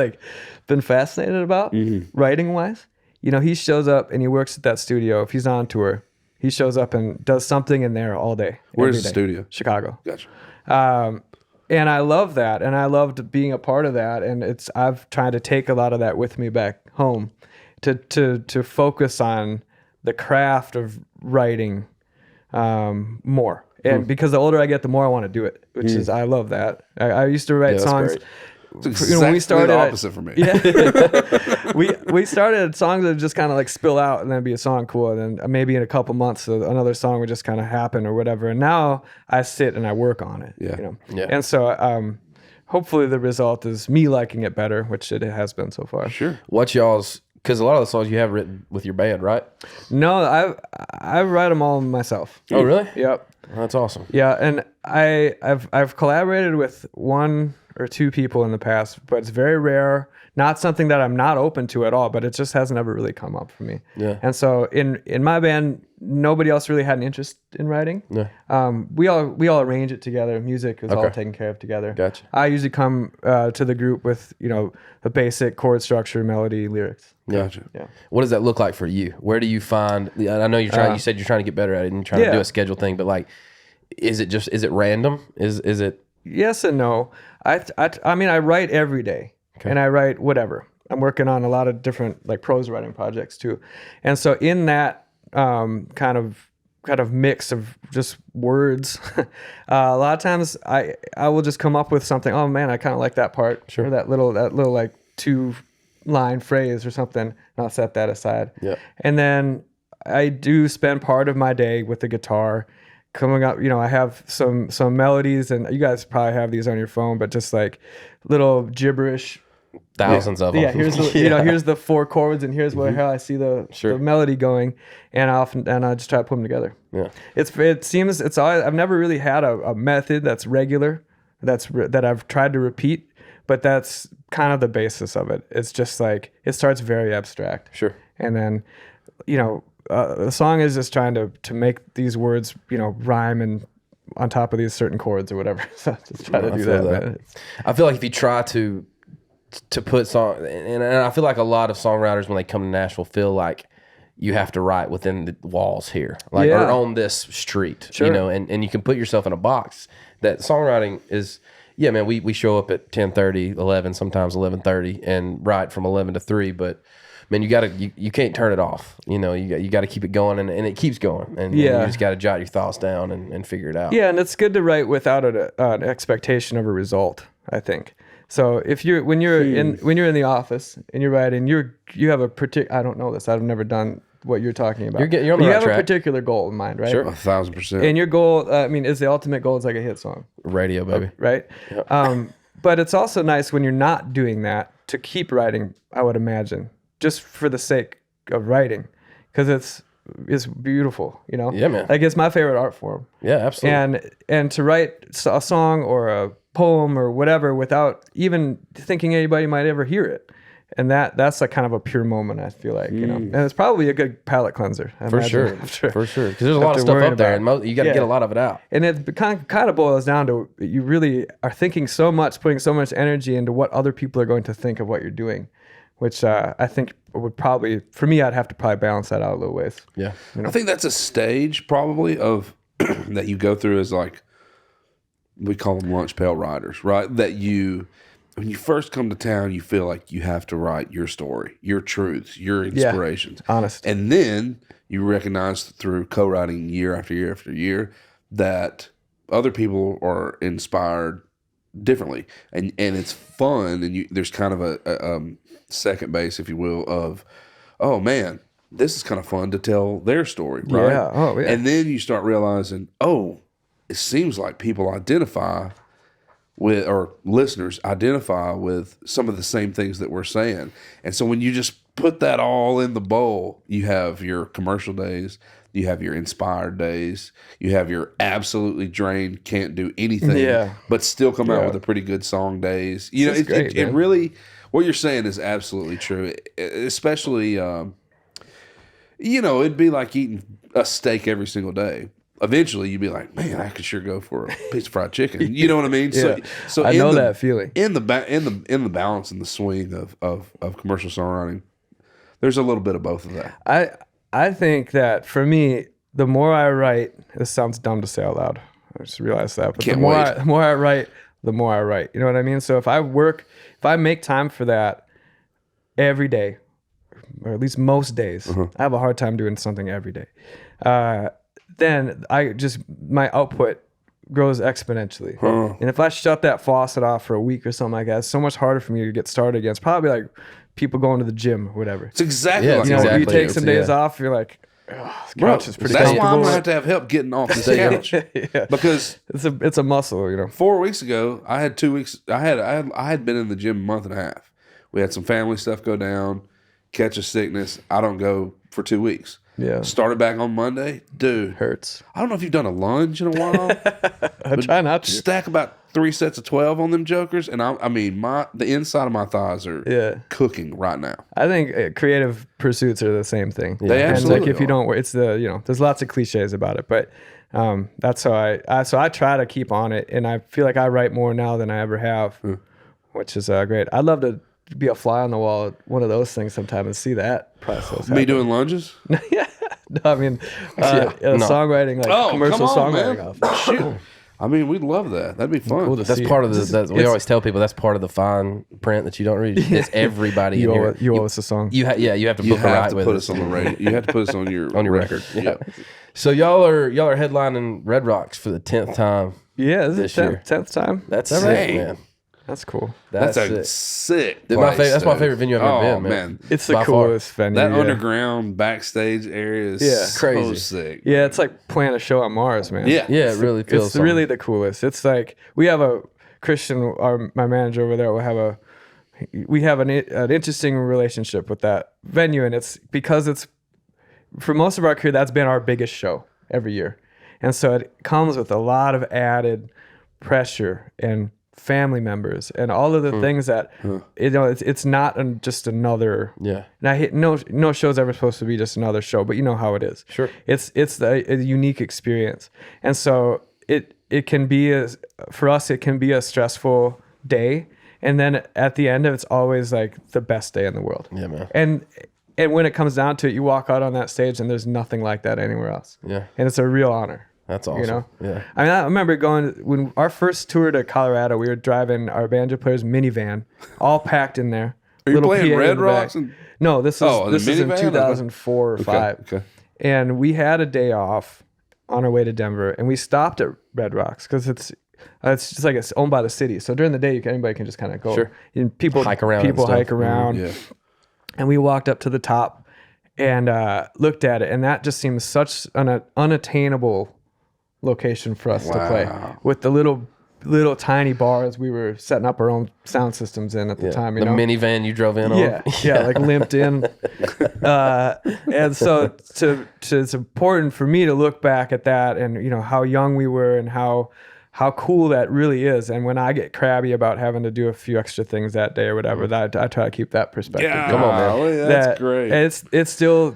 been fascinated about, writing wise. You know, he shows up and he works at that studio. If he's on tour, he shows up and does something in there all day. Where's the studio? Chicago. Gotcha. And I love that, and I loved being a part of that. And I've tried to take a lot of that with me back home, to focus on the craft of writing more. And because the older I get, the more I want to do it, which is, I love that. I used to write songs. Great. It's exactly when we started, the opposite for me. Yeah. we started songs that just kind of spill out and then be a song cool. And then maybe in a couple months, another song would just kind of happen or whatever. And now I sit and I work on it. Yeah. You know? Yeah. And so hopefully the result is me liking it better, which it has been so far. Sure. What's y'all's, because a lot of the songs you have written with your band, right? No, I write them all myself. Oh, really? Yep. That's awesome. Yeah, and I've collaborated with one or two people in the past, but it's very rare. Not something that I'm not open to at all, but it just hasn't ever really come up for me. Yeah. And so in my band, nobody else really had an interest in writing. Yeah. We all arrange it together. Music is all taken care of together. Gotcha. I usually come to the group with the basic chord structure, melody, lyrics. Gotcha. Yeah. What does that look like for you? Where do you find? I know you're trying. You said you're trying to get better at it and trying to do a schedule thing, but is it random? Is it? Yes and no. I mean, I write every day, and I write whatever. I'm working on a lot of different prose writing projects too, and so in that kind of mix of just words, a lot of times I will just come up with something. Oh man, I kind of like that part. Sure. Or that little 2-line phrase or something, and I'll set that aside. Yeah. And then I do spend part of my day with the guitar coming up. I have some melodies, and you guys probably have these on your phone, but just little gibberish. Thousands of them. Yeah, here's the here's the 4 chords, and here's how I see the melody going, and I just try to put them together. Yeah. It's always, I've never really had a method that's regular, that I've tried to repeat, but that's kind of the basis of it. It's just it starts very abstract. Sure. And then, the song is just trying to make these words, rhyme and on top of these certain chords or whatever. So just try to do that. I feel like if you try to put song, and I feel like a lot of songwriters when they come to Nashville feel like you have to write within the walls here, or on this street, and you can put yourself in a box. That songwriting is, yeah, man. We show up at 10:30, 11, sometimes 11:30, and write from 11 to 3, but. Man, you can't turn it off. You got to keep it going, and it keeps going. And you just got to jot your thoughts down and figure it out. Yeah, and it's good to write without an expectation of a result, I think. So when you're in the office and you're writing, you have a particular. I don't know this. I've never done what you're talking about. You're on the right have track. A particular goal in mind, right? Sure, 1,000%. And your goal, is the ultimate goal is a hit song. Radio, baby. Right. Yep. But it's also nice when you're not doing that to keep writing. I would imagine. Just for the sake of writing, because it's beautiful, Yeah, man. It's my favorite art form. Yeah, absolutely. And to write a song or a poem or whatever without even thinking anybody might ever hear it, and that's kind of a pure moment. I feel like and it's probably a good palate cleanser. For sure, because there's a lot of stuff up there, and you got to get a lot of it out. And it kind of boils down to you really are thinking so much, putting so much energy into what other people are going to think of what you're doing. Which I think would probably, for me, I'd have to probably balance that out a little ways. Yeah. I think that's a stage probably of that you go through as we call them lunch pail riders, right? That you when you first come to town, you feel like you have to write your story, your truths, your inspirations. Honest. And then you recognize through co-writing year after year after year that other people are inspired differently. And it's fun. And there's kind of a second base, if you will, of, oh, man, this is kind of fun to tell their story, right? Yeah. Oh, yeah. And then you start realizing, oh, it seems like people identify with, or listeners identify with some of the same things that we're saying. And so when you just put that all in the bowl, you have your commercial days, you have your inspired days, you have your absolutely drained, can't do anything, but still come out with a pretty good song days. You know, it really, what you're saying is absolutely true. Especially, you know, it'd be like eating a steak every single day. Eventually, you'd be like, man, I could sure go for a piece of fried chicken. You know what I mean? Yeah. So I know that feeling. In the balance and the swing of commercial songwriting, there's a little bit of both of that. I think that for me, the more I write, this sounds dumb to say out loud. I just realized that. But the more I write, the more I write. You know what I mean? So if I make time for that every day, or at least most days, I have a hard time doing something every day. Then my output grows exponentially. And if I shut that faucet off for a week or something like that, it's so much harder for me to get started again. It's probably like people going to the gym or whatever. It's exactly like you take some days off, you're like, oh, this couch is pretty that's comfortable. why I'm going to have help getting off this couch. Because it's a muscle, you know. 4 weeks ago, I had 2 weeks. I had been in the gym a month and a half. We had some family stuff go down, catch a sickness. I don't go for 2 weeks. Yeah. Started back on Monday. Dude. Hurts. I don't know if you've done a lunge in a while. I try not to. Stack about 3 sets of 12 on them jokers. And I mean, the inside of my thighs are cooking right now. I think creative pursuits are the same thing. They absolutely and like if you don't, it's there's lots of cliches about it, but that's how I try to keep on it. And I feel like I write more now than I ever have, which is great. I'd love to be a fly on the wall at one of those things sometime and see that process. Me doing lunges? No, I mean, songwriting, like commercial songwriting. Shoot. I mean, we'd love that. That'd be fun. Cool That's part of the. We always tell people that's part of the fine print that you don't read. It's everybody in here. You owe us a song. You have to book a ride with us on the radio. You have to put us on your record. Yeah. So y'all are headlining Red Rocks for the 10th time. Yeah, this is 10th time. That's sick, man. That's cool. That's a sick place, that's my favorite venue I've ever been, man. It's the coolest venue. That underground backstage area is so crazy. Sick. Yeah, it's like playing a show on Mars, man. Yeah, it really feels. It's really the coolest. It's like we have a Christian, my manager over there, we have an interesting relationship with that venue, and it's because it's for most of our career that's been our biggest show every year, and so it comes with a lot of added pressure and family members and all of the things that it's not just another and no show's ever supposed to be just another show, but you know how it is. Sure. It's a unique experience, and so it can be for us it can be a stressful day, and then at the end of it's always like the best day in the world. Yeah, man. And when it comes down to it, you walk out on that stage and there's nothing like that anywhere else. Yeah. And it's a real honor. That's awesome. You know? Yeah. I mean, I remember going when our first tour to Colorado, we were driving our banjo player's minivan, all packed in there. Are you playing Red Rocks? No, this is in 2004 or 5. Okay. And we had a day off on our way to Denver, and we stopped at Red Rocks because it's just like it's owned by the city. So during the day, anybody can just kind of go. Sure. And people hike around. Yeah. And we walked up to the top and looked at it, and that just seemed such an unattainable location for us to play with the little tiny bars we were setting up our own sound systems in at the time. The minivan you drove in on. Yeah, like limped in. And so it's important for me to look back at that and you know how young we were and how cool that really is. And when I get crabby about having to do a few extra things that day or whatever, that I try to keep that perspective. Yeah, come on, man. That's great. It's still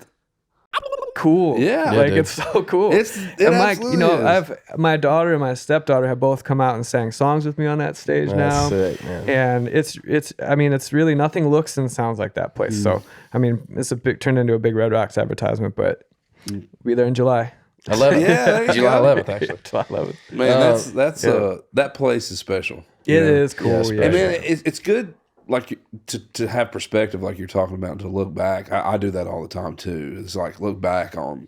cool. Yeah, like it's so cool. It absolutely is. I've my daughter and my stepdaughter have both come out and sang songs with me on that stage now. That's sick, man. And it's really nothing looks and sounds like that place. So I mean, it's turned into a big Red Rocks advertisement, but be there in July. 11th. Yeah, there you July go. 11th, actually. July 11th. Man, that's that place is special. It is cool. Yeah, And man, it's good like to have perspective, like you're talking about, to look back. I do that all the time too. It's like look back on,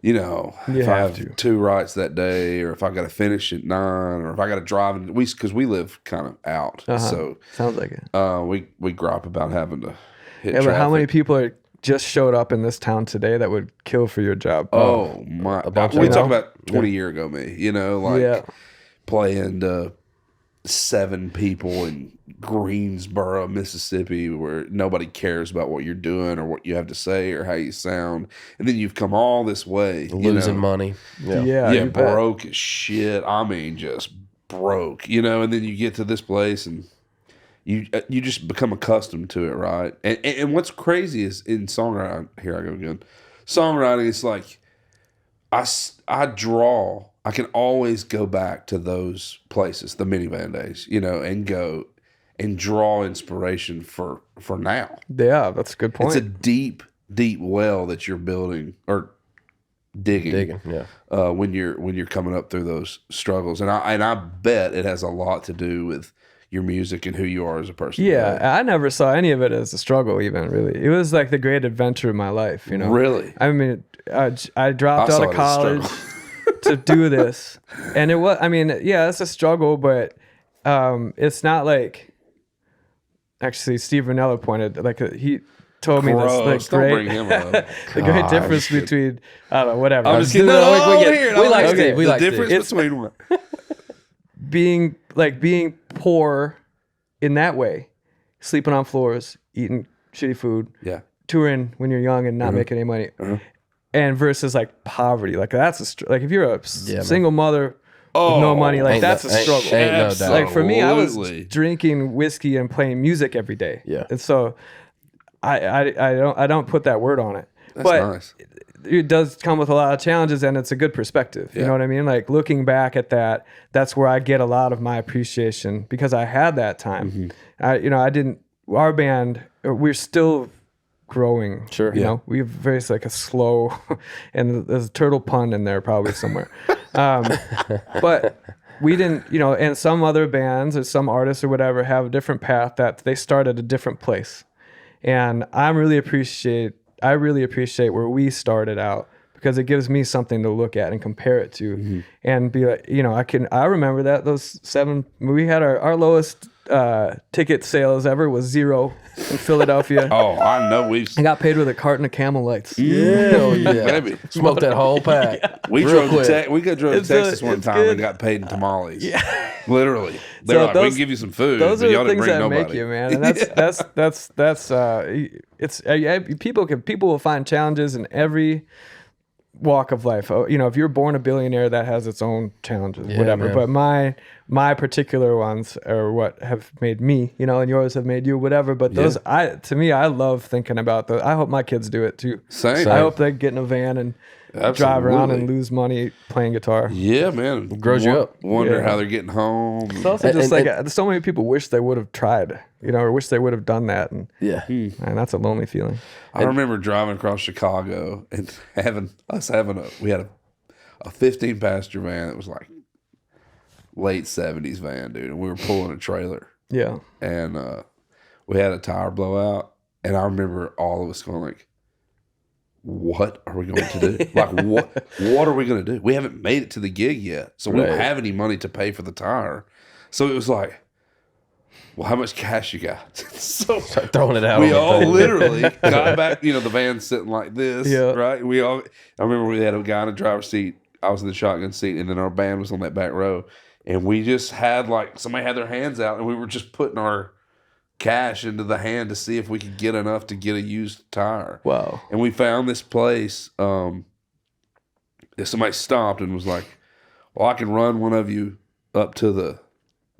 if I have 2 rights that day, or if I got to finish at 9, or if I got to drive. Because we live kind of out, so sounds like it. we gripe about having to hit Yeah, traffic. but how many people just showed up in this town today that would kill for your job? Oh my! We talk about 20 year ago me. Playing to 7 people in Greensboro, Mississippi, where nobody cares about what you're doing or what you have to say or how you sound, and then you've come all this way, losing money. Yeah, broke as shit. I mean, just broke, and then you get to this place and you just become accustomed to it, right? And what's crazy is in songwriting. Here I go again. Songwriting is like I draw. I can always go back to those places, the minivan days, and go and draw inspiration for now. Yeah, that's a good point. It's a deep, deep well that you're building or digging. When you're coming up through those struggles, and I bet it has a lot to do with your music and who you are as a person. Yeah, I never saw any of it as a struggle, even really. It was like the great adventure of my life, Really? I mean, I dropped out of college to do this, and it was. I mean, yeah, it's a struggle, but it's not like. Actually, Steve Ranella pointed he told me this like Don't great bring him up. the great difference between I don't know whatever. I'm just kidding. We like Steve. We like the Steve. difference between what? being poor in that way, sleeping on floors, eating shitty food, touring when you're young and not making any money, and versus like poverty, like that's like if you're a single mother with no money, like that's a struggle. Ain't no doubt. Like for me, I was drinking whiskey and playing music every day, and so I don't put that word on it, but nice. It does come with a lot of challenges, and it's a good perspective. You know what I mean? Like looking back at that, that's where I get a lot of my appreciation because I had that time. I didn't. Our band, we're still growing. Sure. We have very like a slow, and there's a turtle pun in there probably somewhere. But we didn't. And some other bands or some artists or whatever have a different path that they start at a different place, and I really appreciate where we started out because it gives me something to look at and compare it to and be like, I remember that those 7, we had our lowest ticket sales ever was 0 in Philadelphia. Oh, I know. I got paid with a carton of Camel Lights. Baby. Smoked that whole pack. We drove to Texas one time and got paid in tamales. Literally. They're like, we can give you some food, those but are y'all the didn't things bring that nobody. make you, man. And it's people will find challenges in every walk of life. If you're born a billionaire, that has its own challenges, whatever. Man. But my particular ones are what have made me, and yours have made you, whatever. But those, I love thinking about those. I hope my kids do it too. Same. I hope they get in a van and drive around and lose money playing guitar. Yeah, man. It grows you up. Wonder how they're getting home. It's also just so many people wish they would have tried, or wish they would have done that. And and that's a lonely feeling. I remember driving across Chicago and we had a 15 passenger van that was like late 70s van, dude, and we were pulling a trailer. Yeah. And we had a tire blowout, and I remember all of us going like, what are we going to do? Like, what are we going to do? We haven't made it to the gig yet, so we don't have any money to pay for the tire. So it was like, well, how much cash you got? So start throwing it out. We all literally got back. The van's sitting like this, right? I remember we had a guy in the driver's seat. I was in the shotgun seat, and then our band was on that back row, and we just had somebody had their hands out, and we were just putting our cash into the hand to see if we could get enough to get a used tire. Wow. And we found this place. If somebody stopped and was like, well, I can run one of you up to the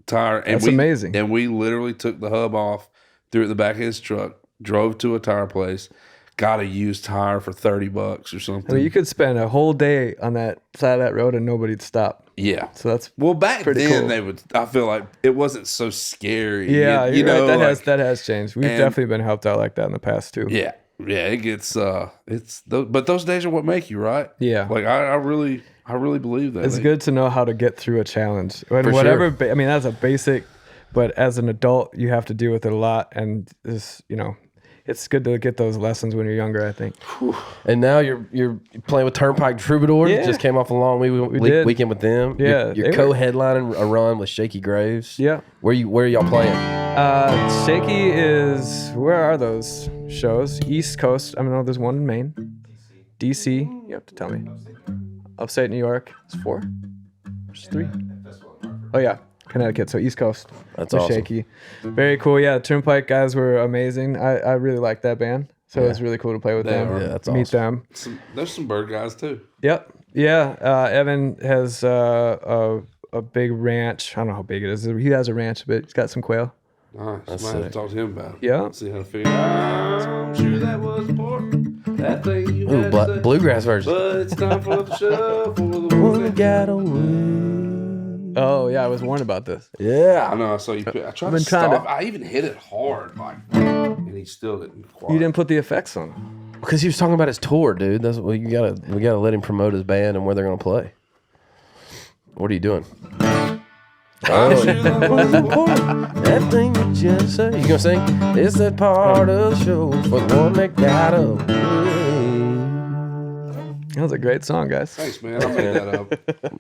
tire. And that's amazing. And we literally took the hub off, threw it in the back of his truck, drove to a tire place, got a used tire for $30 or something. I mean, you could spend a whole day on that side of that road and nobody'd stop. Yeah. So that's back then cool. they would. I feel like it wasn't so scary. Yeah, you're right. That has changed. We've definitely been helped out like that in the past too. Yeah. Yeah, it gets but those days are what make you, right? Yeah. Like I really believe that. It's good to know how to get through a challenge. And For whatever, sure. I mean, that's a basic, but as an adult, you have to deal with it a lot. And this, it's good to get those lessons when you're younger, I think. And now you're playing with Turnpike Troubadour. Yeah. Just came off a long weekend with them. Yeah, You're they co-headlining a run with Shaky Graves. Yeah. Where are y'all playing? Shaky is, where are those shows? East Coast. I know there's one in Maine. DC. You have to tell me. Upstate New York. It's 4. There's 3. Oh, yeah. Connecticut. So East Coast. That's with awesome. Shaky. Very cool. Yeah. The Turnpike guys were amazing. I really like that band. So it was really cool to play with them. Yeah, that's Meet awesome. them. There's some bird guys too. Yep. Yeah. Evan has a big ranch. I don't know how big it is. He has a ranch, but he's got some quail. Nice. Might have to talk to him about it. Yeah. See how to figure it out. I'm sure that was important. That thing you had to say. Bluegrass version. But it's time for the show for the We one that got away. Oh, yeah. I was warned about this. Yeah. I know. I saw you. I tried to been trying stop. to- I even hit it hard, and he still didn't. Quite. You didn't put the effects on. Because he was talking about his tour, dude. That's what we gotta let him promote his band and where they're gonna play. What are you doing? I'm sure that was important. That thing you just said. You gonna sing? It's that part of the show for the one that got away. That was a great song, guys. Thanks, man. I made that up.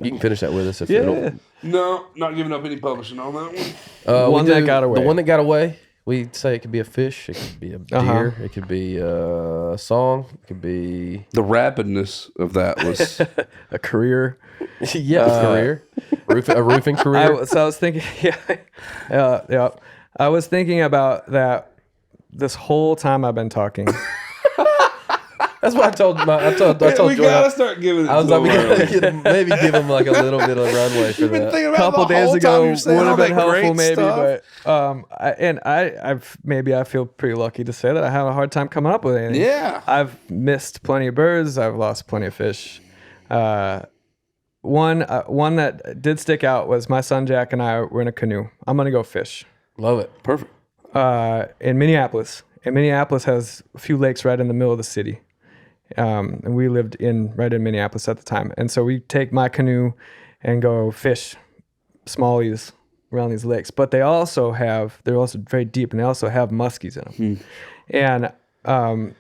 You can finish that with us if Yeah. you don't. No, not giving up any publishing on that one. One We that do got away. The one that got away. We say it could be a fish. It could be a deer. It could be a song. It could be The rapidness of that was. A career. a career, a roofing career. I was thinking, yeah. I was thinking about that this whole time I've been talking. That's what I told. I told we Joy. gotta start giving it. I was to like, we him gotta early. maybe give him like a little bit of runway for You've been that. thinking A about couple the days whole ago time would you're saying all have been that great helpful, maybe, stuff. but I feel pretty lucky to say that I have a hard time coming up with anything. Yeah. I've missed plenty of birds. I've lost plenty of fish. One that did stick out was my son Jack and I were in a canoe. I'm gonna go fish. Love it. Perfect. In Minneapolis. And Minneapolis has a few lakes right in the middle of the city. And we lived right in Minneapolis at the time. And so we take my canoe and go fish smallies around these lakes. But they're also very deep, and they also have muskies in them. And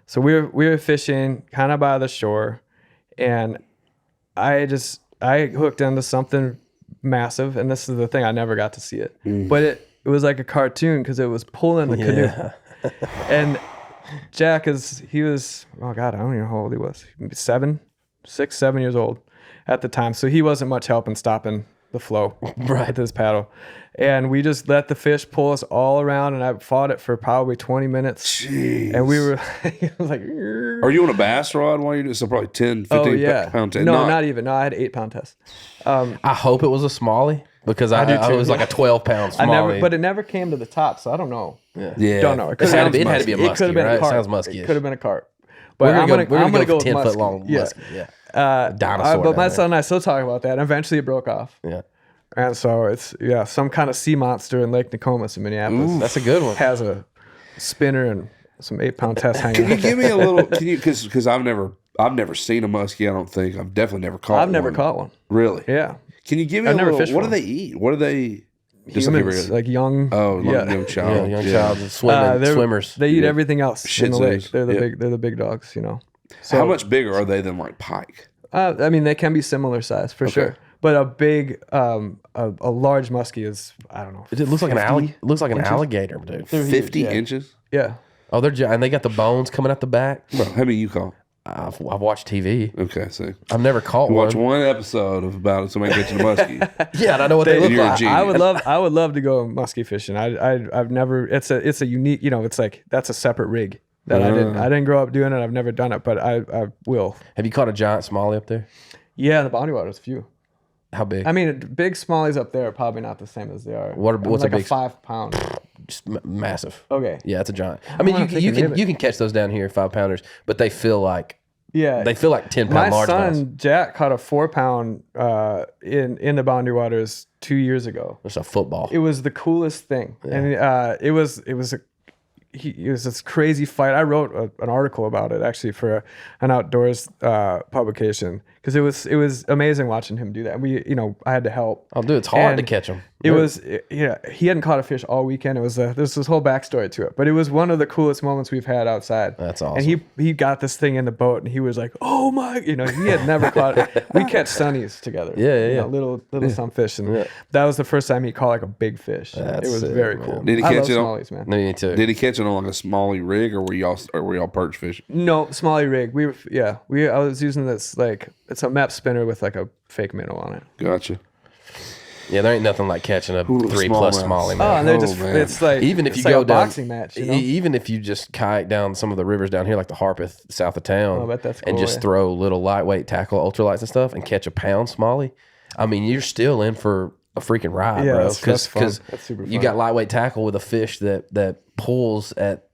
so we were fishing kind of by the shore, and I hooked into something massive. And this is the thing, I never got to see it. But it was like a cartoon because it was pulling the canoe. And Jack he was, oh God, I don't even know how old he was. 6, 7 years old at the time. So he wasn't much help in stopping the flow with his paddle. And we just let the fish pull us all around, and I fought it for probably 20 minutes. Jeez. And we were like, Are you on a bass rod while you're doing so? Probably 10, 15 pound test. No, not even. No, I had 8-pound test. I hope it was a smallie because I was like a 12-pound smallie. But it never came to the top, so I don't know. Yeah. Don't know. It had to be a muskie, It could have been right? a carp. Sounds musky-ish. It could have been a carp. But We're I'm gonna go with 10 with foot muskie. long Yeah. muskie. Yeah. Dinosaur. But my down son and I still talk about that. And eventually it broke off. there. Yeah. And so it's some kind of sea monster in Lake Nokomis in Minneapolis. That's a good one. Has a spinner and some 8-pound tests hanging Can you out. give me a little? Can you? Because I've never seen a muskie. I don't think I've definitely never caught. I've never caught one. Really? Yeah. Can you give me I've a never little? fished What do one. they eat? What do they? Just Humans, like young. young child. Young child, swimmers. They eat everything else Shih in the lake. Tzus. They're the Yeah. big. They're the big dogs. So How much bigger are they than like pike? I mean, they can be similar size for sure. But a big, a large muskie is, I don't know. It looks like 50 it looks like an alligator, dude. 50 yeah. inches. Yeah. Oh, and they got the bones coming out the back. Bro, how many you caught? I've watched TV. Okay, see. I've never caught Watch one. one episode of about somebody catching a muskie. Yeah, and I know what they look You're a like. genius. I would love to go muskie fishing. I've never. It's a unique. It's like that's a separate rig that I didn't grow up doing it. I've never done it, but I will. Have you caught a giant smallie up there? Yeah, the boundary waters, few. How big? I mean, big smallies up there are probably not the same as they are. What's like a big? 5-pound? Just massive. Okay. Yeah, it's a giant. I mean, wanna take you a nib can it. you can catch those down here, 5-pounders, but they feel like Yeah. 10-pound My largemouths. son Jack caught a 4-pound in the boundary waters 2 years ago. It's a football. It was the coolest thing, and it was it was this crazy fight. I wrote an article about it actually for an outdoors publication because it was amazing watching him do that. I had to help. Oh, dude, it's hard to catch him. He hadn't caught a fish all weekend. There's this whole backstory to it, but it was one of the coolest moments we've had outside. That's awesome. And he got this thing in the boat, and he was like, "Oh my!" He had never caught it. We catch sunnies together. Yeah. Little some fish, and that was the first time he caught like a big fish. It was sick, very man. cool. Did he catch it on? Smallies, man. Me too. Did he catch it on like a smalley rig, or were y'all perch fishing? No, smalley rig. I was using this it's a map spinner with like a fake minnow on it. Gotcha. Yeah, there ain't nothing like catching a 3+ smallie, man. Oh, and they're man. it's like Even if it's you like go a down, boxing match, even if you just kayak down some of the rivers down here, like the Harpeth, south of town, I bet that's and cool, just throw little lightweight tackle, ultralights and stuff, and catch a pound smallie. I mean, you're still in for a freaking ride, bro. That's fun. That's super fun. You got lightweight tackle with a fish that pulls at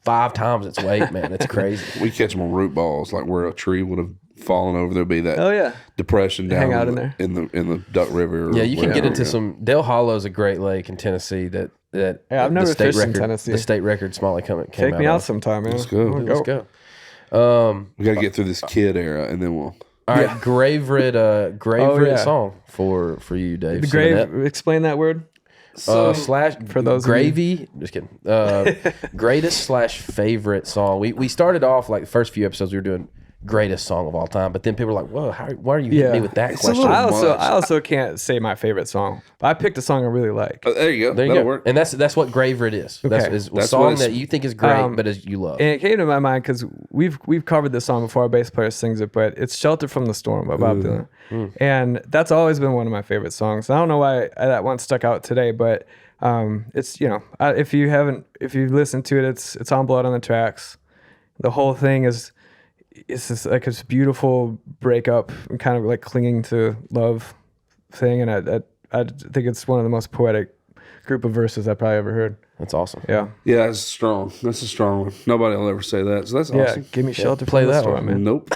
5 times its weight, man. It's crazy. We catch them on root balls, like where a tree would have fallen over. There'd be that depression down hang out in there in the Duck River. Yeah, you can get into some. Del Hollow's a great lake in Tennessee that I've never fished in Tennessee. The state record smallie came Take out me out of. sometime, man. Let's go. Let's go. We got to get through this kid era, and then we'll. All right, grave writ song for you, Dave. The grave. Explain that word. Slash for those gravy. Just kidding. Greatest / favorite song. We started off like the first few episodes we were doing greatest song of all time, but then people were like, "Whoa, why are you hitting me with that question?" I also can't say my favorite song. I picked a song I really like. There you go. That'll work. And that's what grave writ is. Okay. That's a song that you think is great, but as you love. And it came to my mind because we've covered this song before. Our bass player sings it, but it's "Shelter from the Storm" by Bob Dylan, and that's always been one of my favorite songs. I don't know why that one stuck out today, but it's if you listen to it, it's on Blood on the Tracks. The whole thing is. It's just like this beautiful breakup and kind of like clinging to love thing, and I think it's one of the most poetic group of verses I've probably ever heard. That's awesome. Yeah, that's strong. That's a strong one. Nobody will ever say that. So that's awesome. Give me shelter. Play from the that storm, one, man. Nope.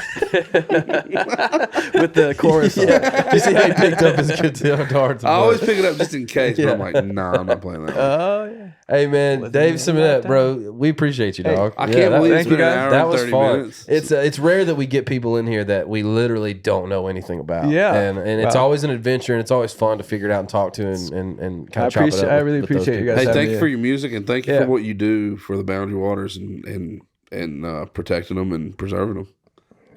With the chorus. You see how he picked up his guitar? I always pick it up just in case, but I'm like, nah, I'm not playing that one. Oh yeah. Hey man, Dave Simonett, bro, we appreciate you, dog. I can't believe it's been an hour that and was 30 fun. minutes. It's rare that we get people in here that we literally don't know anything about. Yeah. and it's always an adventure, and it's always fun to figure it out and talk to and kind of chop it up. I really appreciate you guys. Hey, having thank me you for in. your music, and thank you for what you do for the Boundary Waters and protecting them and preserving them.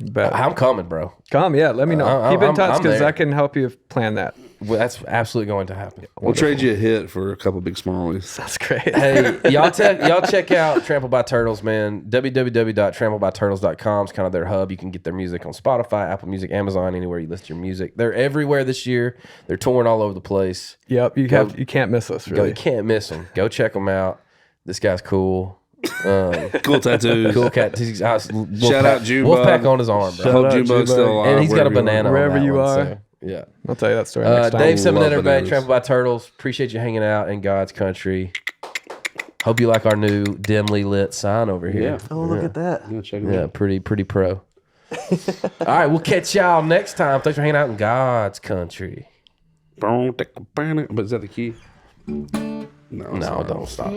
But I'm coming, bro. let me know. Keep in touch I'm because there. I can help you plan that. Well, that's absolutely going to happen. We'll trade you a hit for a couple big smallies. That's great. Hey, y'all check out Trampled by Turtles, man. www.trampledbyturtles.com is kind of their hub. You can get their music on Spotify, Apple Music, Amazon, anywhere you listen to your music. They're everywhere this year. They're touring all over the place. Yep, you can't miss us. Really, You can't miss them. Go check them out. This guy's cool. Cool tattoos. Cool cat. Shout out Junebug. Wolfpack on his arm, bro. Hope Junebug's still alive. And he's got a banana Wherever on that you one, are. so, yeah. I'll tell you that story next time. Dave Simonett, Love everybody. bananas. Trampled by Turtles. Appreciate you hanging out in God's country. Hope you like our new dimly lit sign over here. Yeah. Oh, look at that. Yeah, check it Yeah, out. pretty pro. All right, we'll catch y'all next time. Thanks for hanging out in God's country. But is that the key? No, No, don't stop.